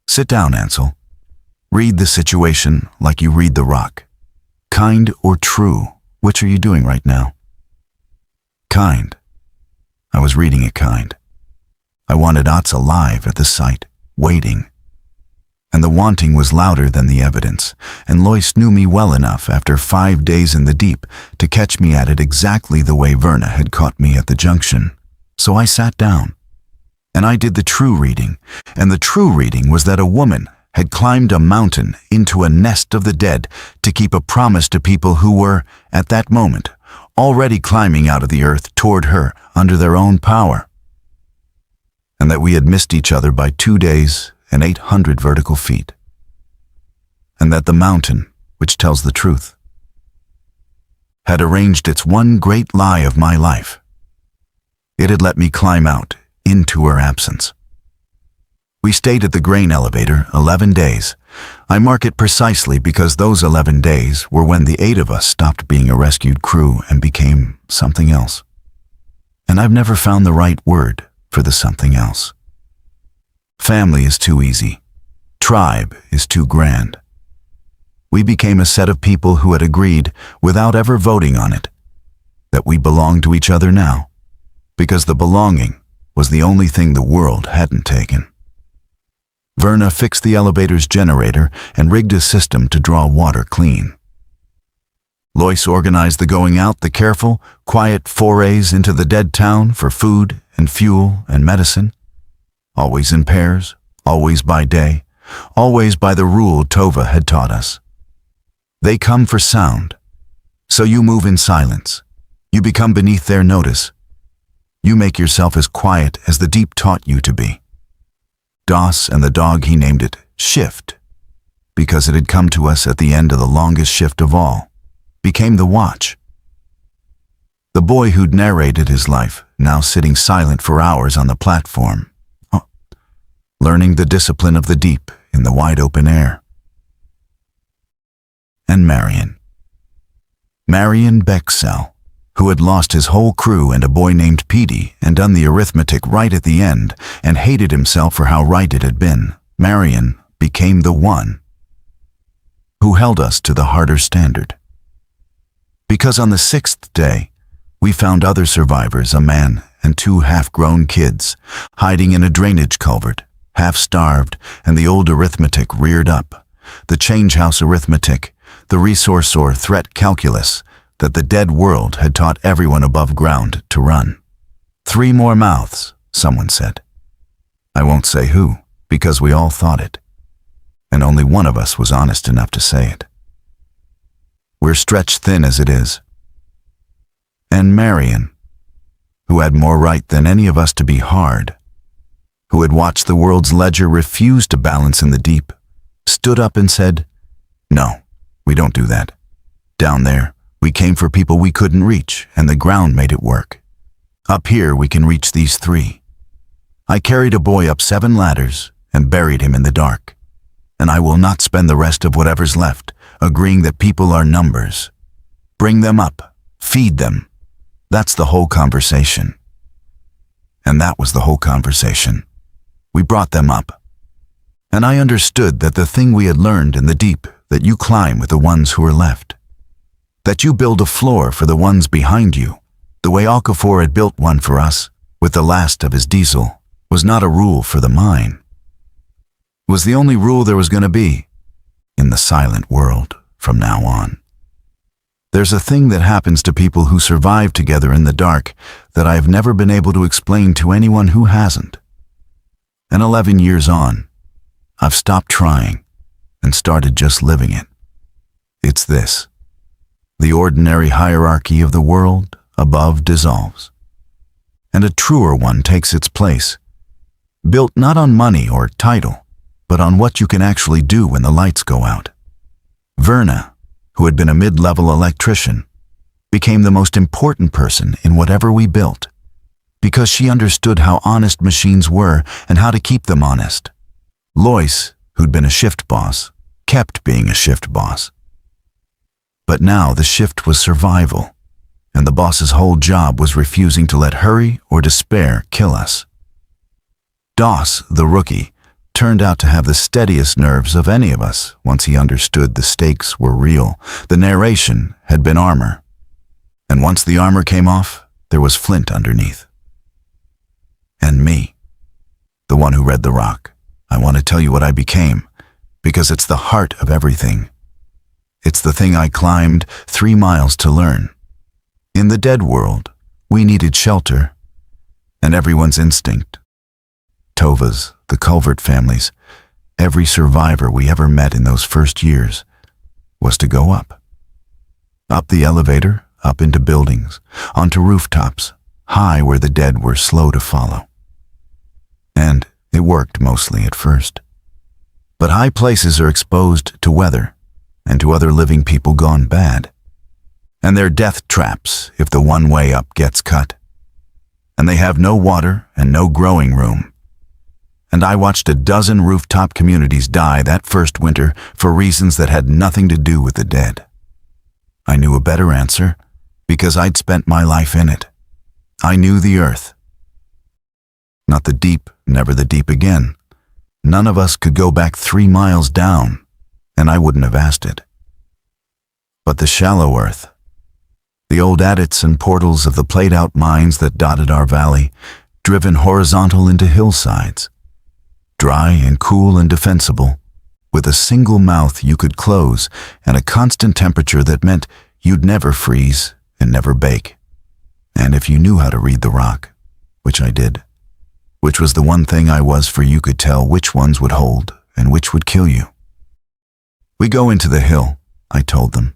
Sit down, Ansel. Read the situation like you read the rock. Kind or true, which are you doing right now?" Kind. I was reading it kind. I wanted Otts alive at the site, waiting. And the wanting was louder than the evidence, and Lois knew me well enough after 5 days in the deep to catch me at it exactly the way Verna had caught me at the junction. So I sat down, and I did the true reading, and the true reading was that a woman had climbed a mountain into a nest of the dead to keep a promise to people who were, at that moment, already climbing out of the earth toward her under their own power. And that we had missed each other by 2 days and 800 vertical feet. And that the mountain, which tells the truth, had arranged its one great lie of my life. It had let me climb out into her absence. We stayed at the grain elevator 11 days. I mark it precisely because those 11 days were when the 8 of us stopped being a rescued crew and became something else. And I've never found the right word for the something else. Family is too easy. Tribe is too grand. We became a set of people who had agreed, without ever voting on it, that we belonged to each other now, because the belonging was the only thing the world hadn't taken. Verna fixed the elevator's generator and rigged a system to draw water clean. Lois organized the going out, the careful, quiet forays into the dead town for food and fuel and medicine. Always in pairs, always by day, always by the rule Tova had taught us. They come for sound, so you move in silence. You become beneath their notice. You make yourself as quiet as the deep taught you to be. Doss and the dog, he named it Shift, because it had come to us at the end of the longest shift of all, became the watch. The boy who'd narrated his life, now sitting silent for hours on the platform, learning the discipline of the deep in the wide open air. And Marion Bexell, who had lost his whole crew and a boy named Petey and done the arithmetic right at the end and hated himself for how right it had been. Marion became the one who held us to the harder standard. Because on the 6th day, we found other survivors, a man and 2 half-grown kids, hiding in a drainage culvert, half-starved, and the old arithmetic reared up, the change house arithmetic, the resource or threat calculus that the dead world had taught everyone above ground to run. 3 more mouths, someone said. I won't say who, because we all thought it, and only one of us was honest enough to say it. We're stretched thin as it is. And Marion, who had more right than any of us to be hard, who had watched the world's ledger refuse to balance in the deep, stood up and said, "No, we don't do that. Down there, we came for people we couldn't reach, and the ground made it work. Up here, we can reach these 3. I carried a boy up 7 ladders and buried him in the dark, and I will not spend the rest of whatever's left agreeing that people are numbers. Bring them up, feed them. That's the whole conversation." And that was the whole conversation. We brought them up. And I understood that the thing we had learned in the deep, that you climb with the ones who are left, that you build a floor for the ones behind you, the way Okafor had built one for us, with the last of his diesel, was not a rule for the mine. It was the only rule there was going to be in the silent world from now on. There's a thing that happens to people who survive together in the dark that I have never been able to explain to anyone who hasn't. And 11 years on, I've stopped trying and started just living it. It's this. The ordinary hierarchy of the world above dissolves, and a truer one takes its place, built not on money or title, but on what you can actually do when the lights go out. Verna, who had been a mid-level electrician, became the most important person in whatever we built, because she understood how honest machines were and how to keep them honest. Lois, who'd been a shift boss, kept being a shift boss. But now the shift was survival, and the boss's whole job was refusing to let hurry or despair kill us. Doss, the rookie, turned out to have the steadiest nerves of any of us once he understood the stakes were real. The narration had been armor, and once the armor came off, there was flint underneath. And me, the one who read the rock, I want to tell you what I became, because it's the heart of everything. It's the thing I climbed 3 miles to learn. In the dead world, we needed shelter, and everyone's instinct. Tova's, the Culvert family's, every survivor we ever met in those first years, was to go up. Up the elevator, up into buildings, onto rooftops, high where the dead were slow to follow. And it worked mostly at first. But high places are exposed to weather, and to other living people gone bad. And they're death traps if the one way up gets cut. And they have no water and no growing room. And I watched a dozen rooftop communities die that first winter for reasons that had nothing to do with the dead. I knew a better answer because I'd spent my life in it. I knew the earth. Not the deep, never the deep again. None of us could go back 3 miles down, and I wouldn't have asked it. But the shallow earth, the old adits and portals of the played-out mines that dotted our valley, driven horizontal into hillsides, dry and cool and defensible, with a single mouth you could close and a constant temperature that meant you'd never freeze and never bake. And if you knew how to read the rock, which I did, which was the one thing I was, for you could tell which ones would hold and which would kill you. We go into the hill, I told them.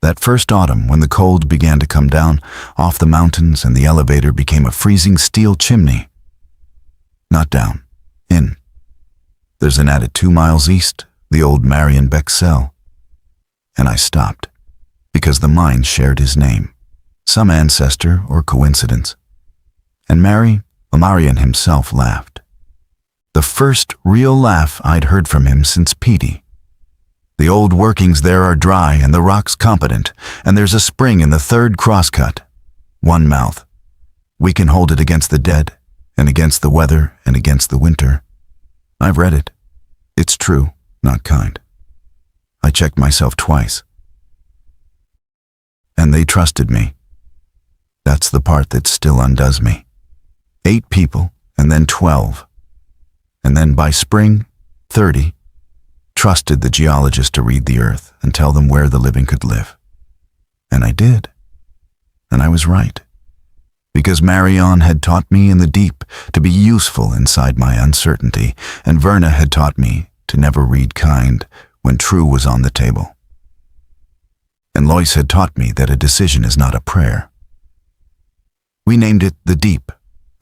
That first autumn, when the cold began to come down off the mountains and the elevator became a freezing steel chimney. Not down, in. There's an attic 2 miles east, the old Marion Bexell. And I stopped, because the mine shared his name, some ancestor or coincidence. And Marion himself laughed. The first real laugh I'd heard from him since Petey. The old workings there are dry and the rock's competent, and there's a spring in the third crosscut. One mouth. We can hold it against the dead, and against the weather, and against the winter. I've read it. It's true, not kind. I checked myself twice. And they trusted me. That's the part that still undoes me. 8 people, and then 12. And then by spring, 30. Trusted the geologist to read the earth and tell them where the living could live. And I did. And I was right. Because Marion had taught me in the deep to be useful inside my uncertainty, and Verna had taught me to never read kind when true was on the table. And Lois had taught me that a decision is not a prayer. We named it the Deep,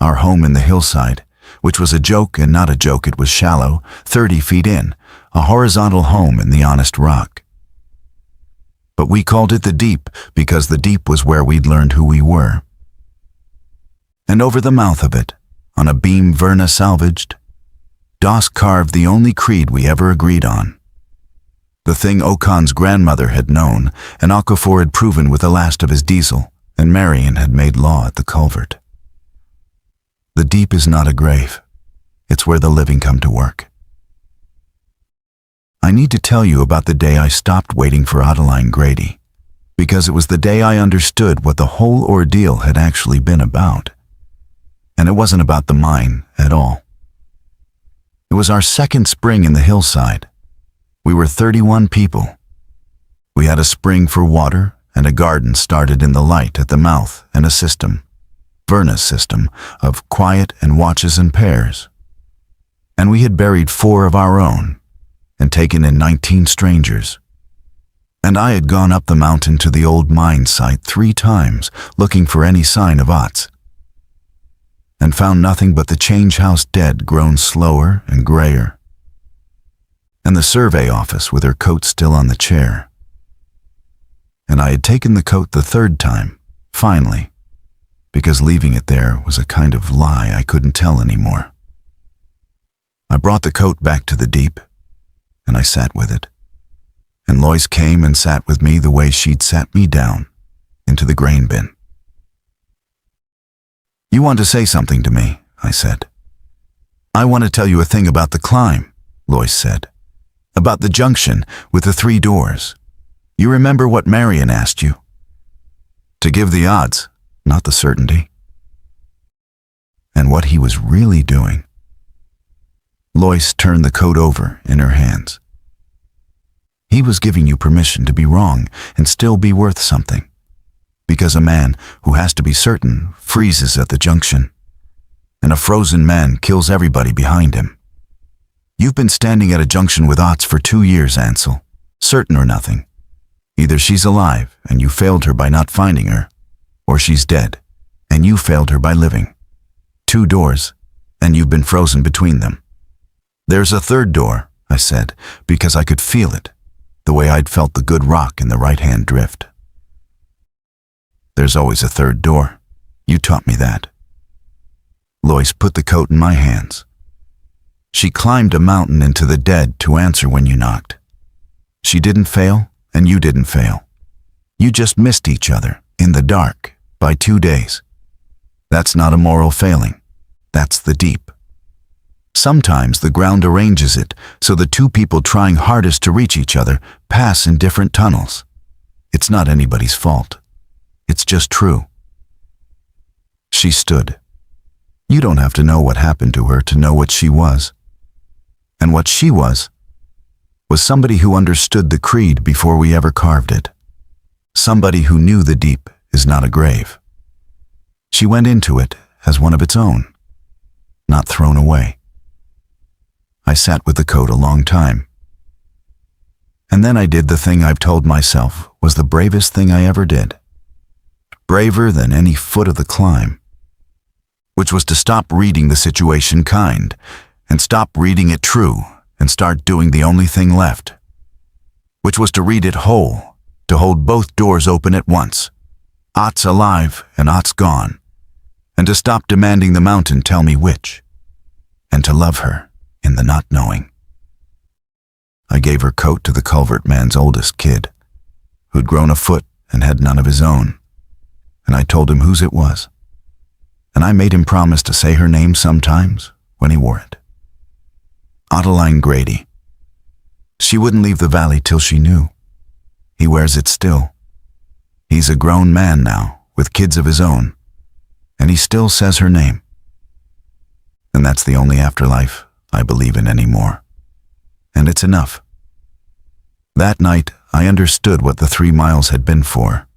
our home in the hillside, which was a joke and not a joke. It was shallow, 30 feet in, a horizontal home in the honest rock. But we called it the Deep because the deep was where we'd learned who we were. And over the mouth of it, on a beam Verna salvaged, Doss carved the only creed we ever agreed on. The thing Ocon's grandmother had known, and Okafor had proven with the last of his diesel, and Marion had made law at the culvert. The deep is not a grave. It's where the living come to work. I need to tell you about the day I stopped waiting for Adeline Grady, because it was the day I understood what the whole ordeal had actually been about. And it wasn't about the mine at all. It was our second spring in the hillside. We were 31 people. We had a spring for water and a garden started in the light at the mouth and a system, Verna's system, of quiet and watches and pairs. And we had buried 4 of our own and taken in 19 strangers. And I had gone up the mountain to the old mine site 3 times looking for any sign of Otts, and found nothing but the change house dead grown slower and grayer, and the survey office with her coat still on the chair. And I had taken the coat the 3rd time, finally, because leaving it there was a kind of lie I couldn't tell anymore. I brought the coat back to the deep, and I sat with it. And Lois came and sat with me the way she'd sat me down, into the grain bin. "You want to say something to me," I said. "I want to tell you a thing about the climb," Lois said. "About the junction with the 3 doors. You remember what Marion asked you? To give the odds, not the certainty." And what he was really doing. Lois turned the coat over in her hands. He was giving you permission to be wrong and still be worth something. Because a man who has to be certain freezes at the junction, and a frozen man kills everybody behind him. You've been standing at a junction with Otts for 2 years, Ansel, certain or nothing. Either she's alive and you failed her by not finding her, or she's dead and you failed her by living. 2 doors, and you've been frozen between them. "There's a 3rd door," I said, because I could feel it, the way I'd felt the good rock in the right-hand drift. "There's always a 3rd door. You taught me that." Lois put the coat in my hands. "She climbed a mountain into the dead to answer when you knocked. She didn't fail, and you didn't fail. You just missed each other, in the dark, by 2 days. That's not a moral failing. That's the deep. Sometimes the ground arranges it so the 2 people trying hardest to reach each other pass in different tunnels. It's not anybody's fault. It's just true." She stood. You don't have to know what happened to her to know what she was. And what she was somebody who understood the creed before we ever carved it. Somebody who knew the deep is not a grave. She went into it as one of its own, not thrown away. I sat with the coat a long time. And then I did the thing I've told myself was the bravest thing I ever did. Braver than any foot of the climb. Which was to stop reading the situation kind, and stop reading it true, and start doing the only thing left. Which was to read it whole, to hold both doors open at once. Ott's alive and Ott's gone. And to stop demanding the mountain tell me which. And to love her in the not knowing. I gave her coat to the culvert man's oldest kid, who'd grown a foot and had none of his own. And I told him whose it was. And I made him promise to say her name sometimes when he wore it. Ottoline Grady. She wouldn't leave the valley till she knew. He wears it still. He's a grown man now, with kids of his own, and he still says her name. And that's the only afterlife I believe in anymore. And it's enough. That night, I understood what the 3 miles had been for.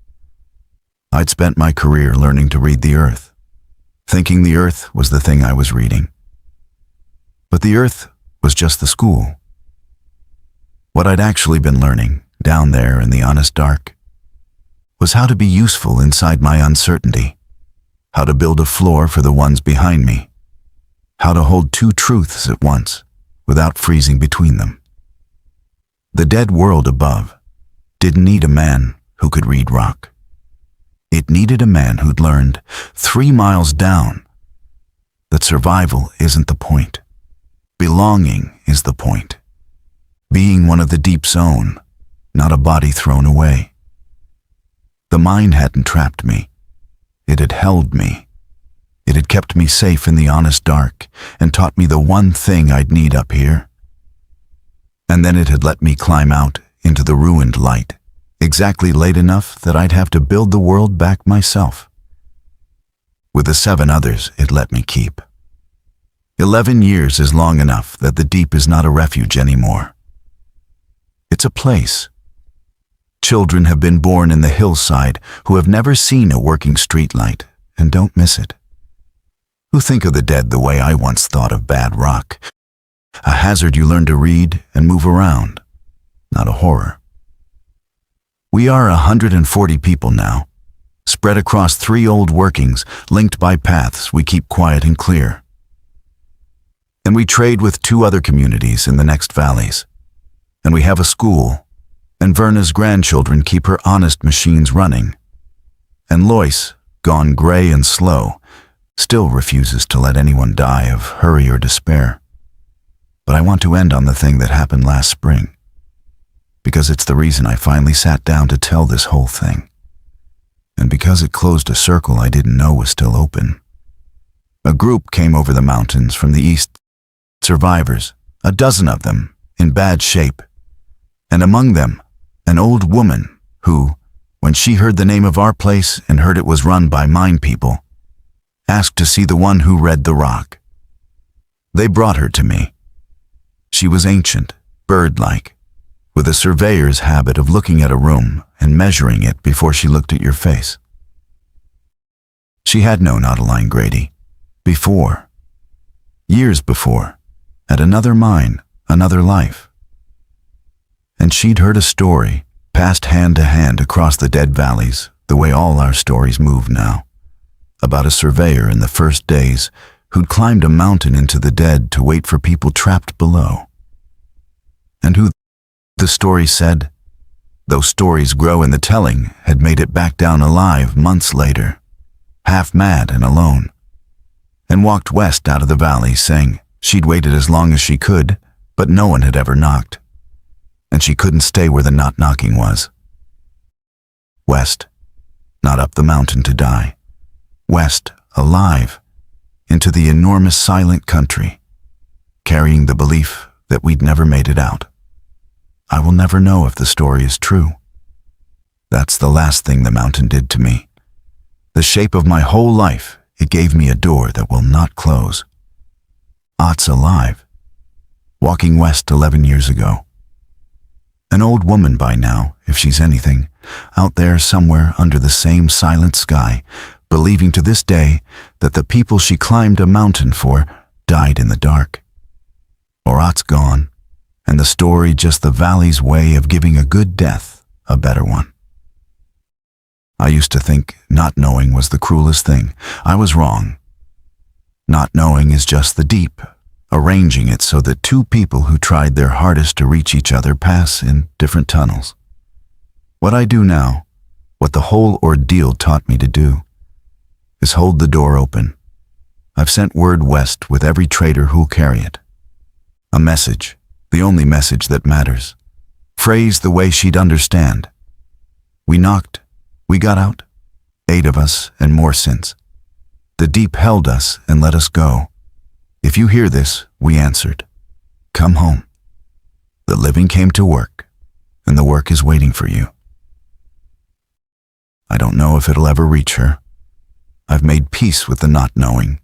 I'd spent my career learning to read the earth, thinking the earth was the thing I was reading. But the earth was just the school. What I'd actually been learning, down there in the honest dark, was how to be useful inside my uncertainty, how to build a floor for the ones behind me, how to hold 2 truths at once without freezing between them. The dead world above didn't need a man who could read rock. It needed a man who'd learned 3 miles down that survival isn't the point. Belonging is the point. Being one of the deep's own, not a body thrown away. The mind hadn't trapped me. It had held me. It had kept me safe in the honest dark and taught me the one thing I'd need up here. And then it had let me climb out into the ruined light, exactly late enough that I'd have to build the world back myself. With the 7 others it let me keep. 11 years is long enough that the deep is not a refuge anymore. It's a place. Children have been born in the hillside who have never seen a working streetlight and don't miss it. Who think of the dead the way I once thought of bad rock. A hazard you learn to read and move around, not a horror. We are 140 people now, spread across 3 old workings linked by paths we keep quiet and clear. And we trade with 2 other communities in the next valleys. And we have a school, and Verna's grandchildren keep her honest machines running. And Lois, gone gray and slow, still refuses to let anyone die of hurry or despair. But I want to end on the thing that happened last spring, because it's the reason I finally sat down to tell this whole thing. And because it closed a circle I didn't know was still open. A group came over the mountains from the east. Survivors, a dozen of them, in bad shape. And among them, an old woman who, when she heard the name of our place and heard it was run by mine people, asked to see the one who read the rock. They brought her to me. She was ancient, bird-like, with a surveyor's habit of looking at a room and measuring it before she looked at your face. She had known Ottoline Grady, before, years before, at another mine, another life. And she'd heard a story, passed hand to hand across the dead valleys, the way all our stories move now, about a surveyor in the first days who'd climbed a mountain into the dead to wait for people trapped below. And who, the story said, though stories grow in the telling, had made it back down alive months later, half mad and alone, and walked west out of the valley saying she'd waited as long as she could, but no one had ever knocked, and she couldn't stay where the not knocking was. West, not up the mountain to die. West, alive, into the enormous silent country, carrying the belief that we'd never made it out. I will never know if the story is true. That's the last thing the mountain did to me. The shape of my whole life, it gave me a door that will not close. Ott's alive. walking west 11 years ago. An old woman by now, if she's anything, out there somewhere under the same silent sky, believing to this day that the people she climbed a mountain for died in the dark. Orat's gone, and the story just the valley's way of giving a good death a better one. I used to think not knowing was the cruelest thing. I was wrong. Not knowing is just the deep, arranging it so that two people who tried their hardest to reach each other pass in different tunnels. What I do now, what the whole ordeal taught me to do, is hold the door open. I've sent word west with every trader who'll carry it. A message, the only message that matters, phrased the way she'd understand. We knocked, we got out, 8 of us and more since. The deep held us and let us go. If you hear this, we answered, come home. The living came to work, and the work is waiting for you. I don't know if it'll ever reach her. I've made peace with the not knowing,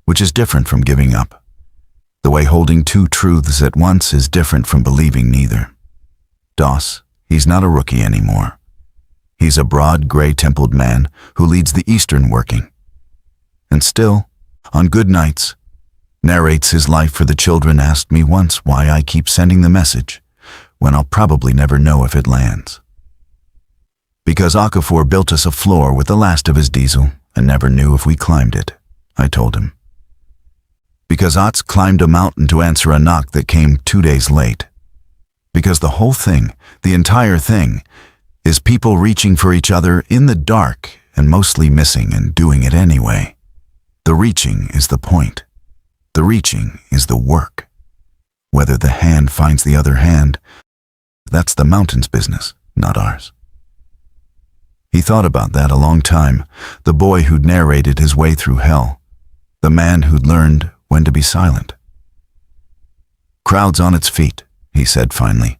which is different from giving up. The way holding two truths at once is different from believing neither. Doss, he's not a rookie anymore. He's a broad, gray-templed man who leads the Eastern working. And still, on good nights, narrates his life for the children. Asked me once why I keep sending the message, when I'll probably never know if it lands. Because Okafor built us a floor with the last of his diesel and never knew if we climbed it, I told him. Because Ots climbed a mountain to answer a knock that came 2 days late. Because the whole thing, the entire thing, is people reaching for each other in the dark and mostly missing and doing it anyway. The reaching is the point. The reaching is the work. Whether the hand finds the other hand, that's the mountain's business, not ours. He thought about that a long time, the boy who'd narrated his way through hell, the man who'd learned when to be silent. Crowd's on its feet, he said finally,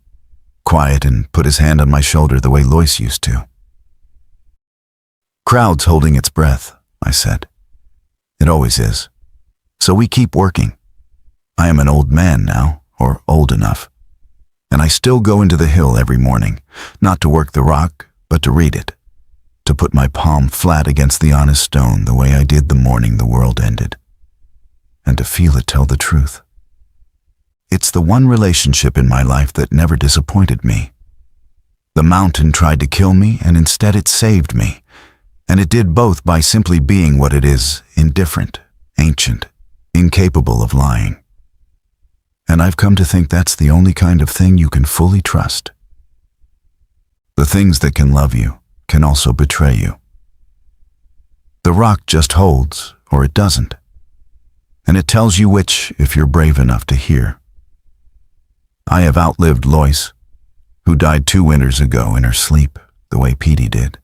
quiet, and put his hand on my shoulder the way Lois used to. Crowd's holding its breath, I said. It always is. So we keep working. I am an old man now, or old enough, and I still go into the hill every morning, not to work the rock, but to read it, to put my palm flat against the honest stone the way I did the morning the world ended, and to feel it tell the truth. It's the one relationship in my life that never disappointed me. The mountain tried to kill me, and instead it saved me, and it did both by simply being what it is, indifferent, ancient, incapable of lying. And I've come to think that's the only kind of thing you can fully trust. The things that can love you can also betray you. The rock just holds, or it doesn't, and it tells you which if you're brave enough to hear. I have outlived Lois, who died 2 winters ago in her sleep, the way Petey did,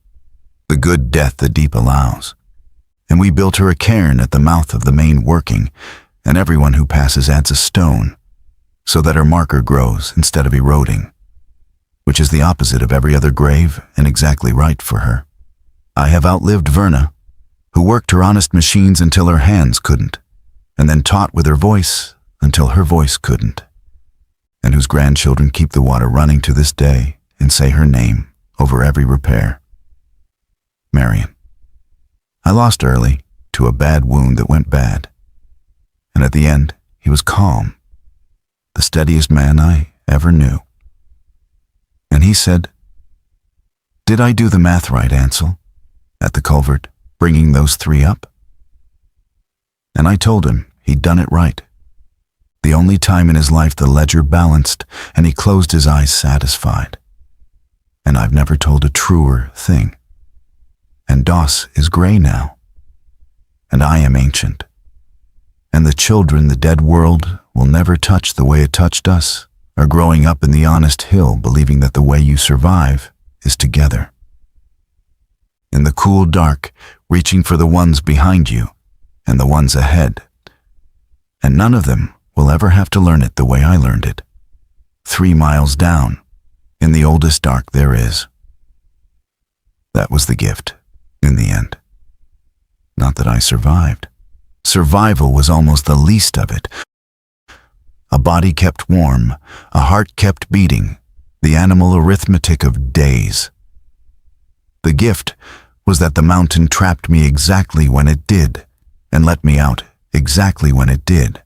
the good death the deep allows. And we built her a cairn at the mouth of the main working, and everyone who passes adds a stone, so that her marker grows instead of eroding, which is the opposite of every other grave and exactly right for her. I have outlived Verna, who worked her honest machines until her hands couldn't, and then taught with her voice until her voice couldn't, and whose grandchildren keep the water running to this day and say her name over every repair. Marion. I lost early to a bad wound that went bad, and at the end he was calm, the steadiest man I ever knew. And he said, "Did I do the math right, Ansel, at the culvert, bringing those 3 up?" And I told him he'd done it right. The only time in his life the ledger balanced, and he closed his eyes satisfied. And I've never told a truer thing. And Doss is gray now, and I am ancient. And the children the dead world will never touch the way it touched us are growing up in the honest hill, believing that the way you survive is together. In the cool dark, reaching for the ones behind you and the ones ahead. And none of them will ever have to learn it the way I learned it, 3 miles down, in the oldest dark there is. That was the gift, in the end. Not that I survived. Survival was almost the least of it. A body kept warm, a heart kept beating, the animal arithmetic of days. The gift was that the mountain trapped me exactly when it did, and let me out exactly when it did,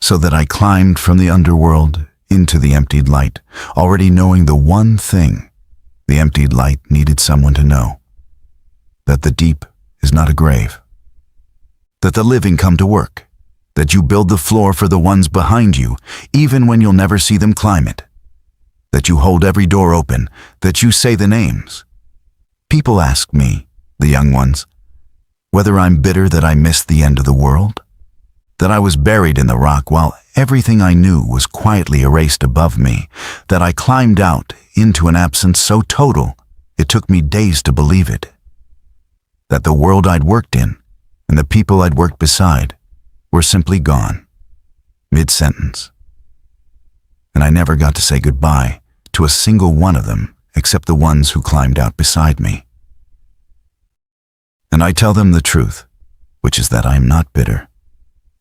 so that I climbed from the underworld into the emptied light, already knowing the one thing the emptied light needed someone to know: that the deep is not a grave, that the living come to work, that you build the floor for the ones behind you, even when you'll never see them climb it, that you hold every door open, that you say the names. People ask me, the young ones, whether I'm bitter that I missed the end of the world, that I was buried in the rock while everything I knew was quietly erased above me, that I climbed out into an absence so total it took me days to believe it, that the world I'd worked in and the people I'd worked beside were simply gone, mid-sentence. And I never got to say goodbye to a single one of them except the ones who climbed out beside me. And I tell them the truth, which is that I am not bitter,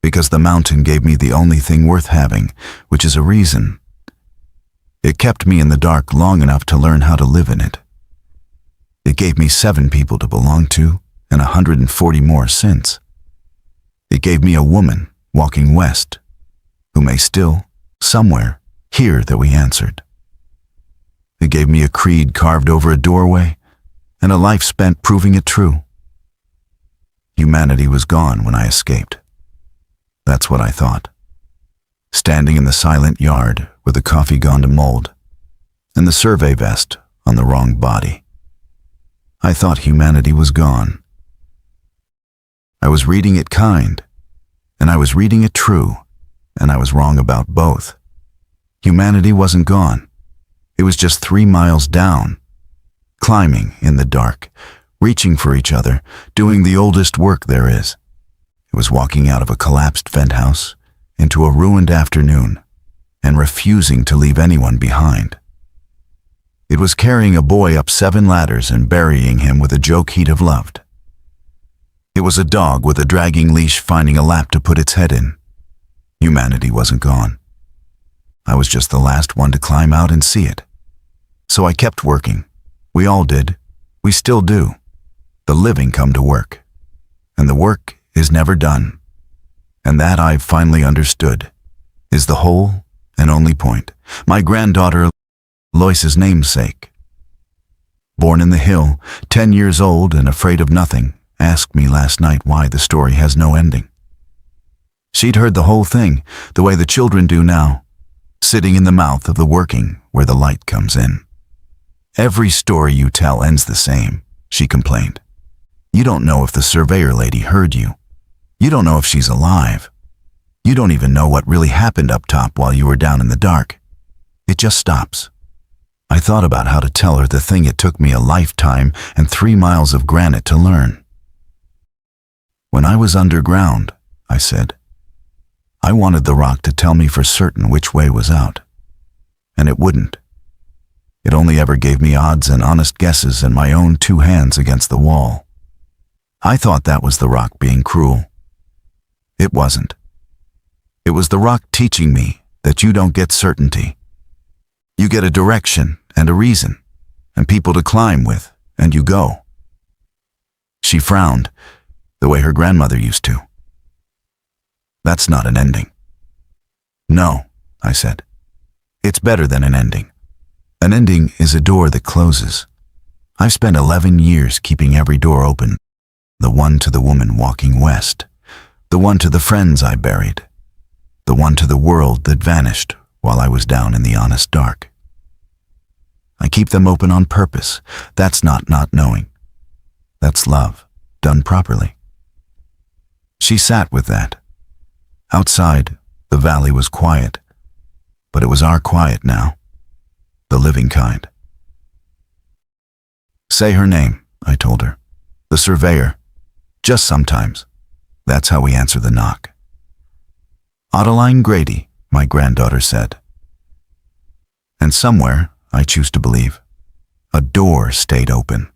because the mountain gave me the only thing worth having, which is a reason. It kept me in the dark long enough to learn how to live in it. It gave me 7 people to belong to, and 140 more since. It gave me a woman walking west, who may still, somewhere, hear that we answered. It gave me a creed carved over a doorway, and a life spent proving it true. Humanity was gone when I escaped. That's what I thought. Standing in the silent yard with the coffee gone to mold, and the survey vest on the wrong body, I thought humanity was gone. I was reading it kind, and I was reading it true, and I was wrong about both. Humanity wasn't gone. It was just 3 miles down, climbing in the dark, reaching for each other, doing the oldest work there is. It was walking out of a collapsed vent house into a ruined afternoon and refusing to leave anyone behind. It was carrying a boy up 7 ladders and burying him with a joke he'd have loved. It was a dog with a dragging leash finding a lap to put its head in. Humanity wasn't gone. I was just the last one to climb out and see it. So I kept working. We all did. We still do. The living come to work. And the work is never done. And that I've finally understood is the whole and only point. My granddaughter, Lois's namesake, born in the hill, 10 years old and afraid of nothing, asked me last night why the story has no ending. She'd heard the whole thing, the way the children do now, sitting in the mouth of the working where the light comes in. Every story you tell ends the same, she complained. You don't know if the surveyor lady heard you. You don't know if she's alive. You don't even know what really happened up top while you were down in the dark. It just stops. I thought about how to tell her the thing it took me a lifetime and 3 miles of granite to learn. When I was underground, I said, I wanted the rock to tell me for certain which way was out. And it wouldn't. It only ever gave me odds and honest guesses and my own 2 hands against the wall. I thought that was the rock being cruel. It wasn't. It was the rock teaching me that you don't get certainty. You get a direction and a reason, and people to climb with, and you go. She frowned, the way her grandmother used to. That's not an ending. No, I said. It's better than an ending. An ending is a door that closes. I've spent 11 years keeping every door open. The one to the woman walking west. The one to the friends I buried. The one to the world that vanished while I was down in the honest dark. I keep them open on purpose. That's not knowing. That's love, done properly. She sat with that. Outside, the valley was quiet, but it was our quiet now, the living kind. Say her name, I told her. The surveyor. Just sometimes. That's how we answer the knock. Adeline Grady, my granddaughter said. And somewhere, I choose to believe, a door stayed open.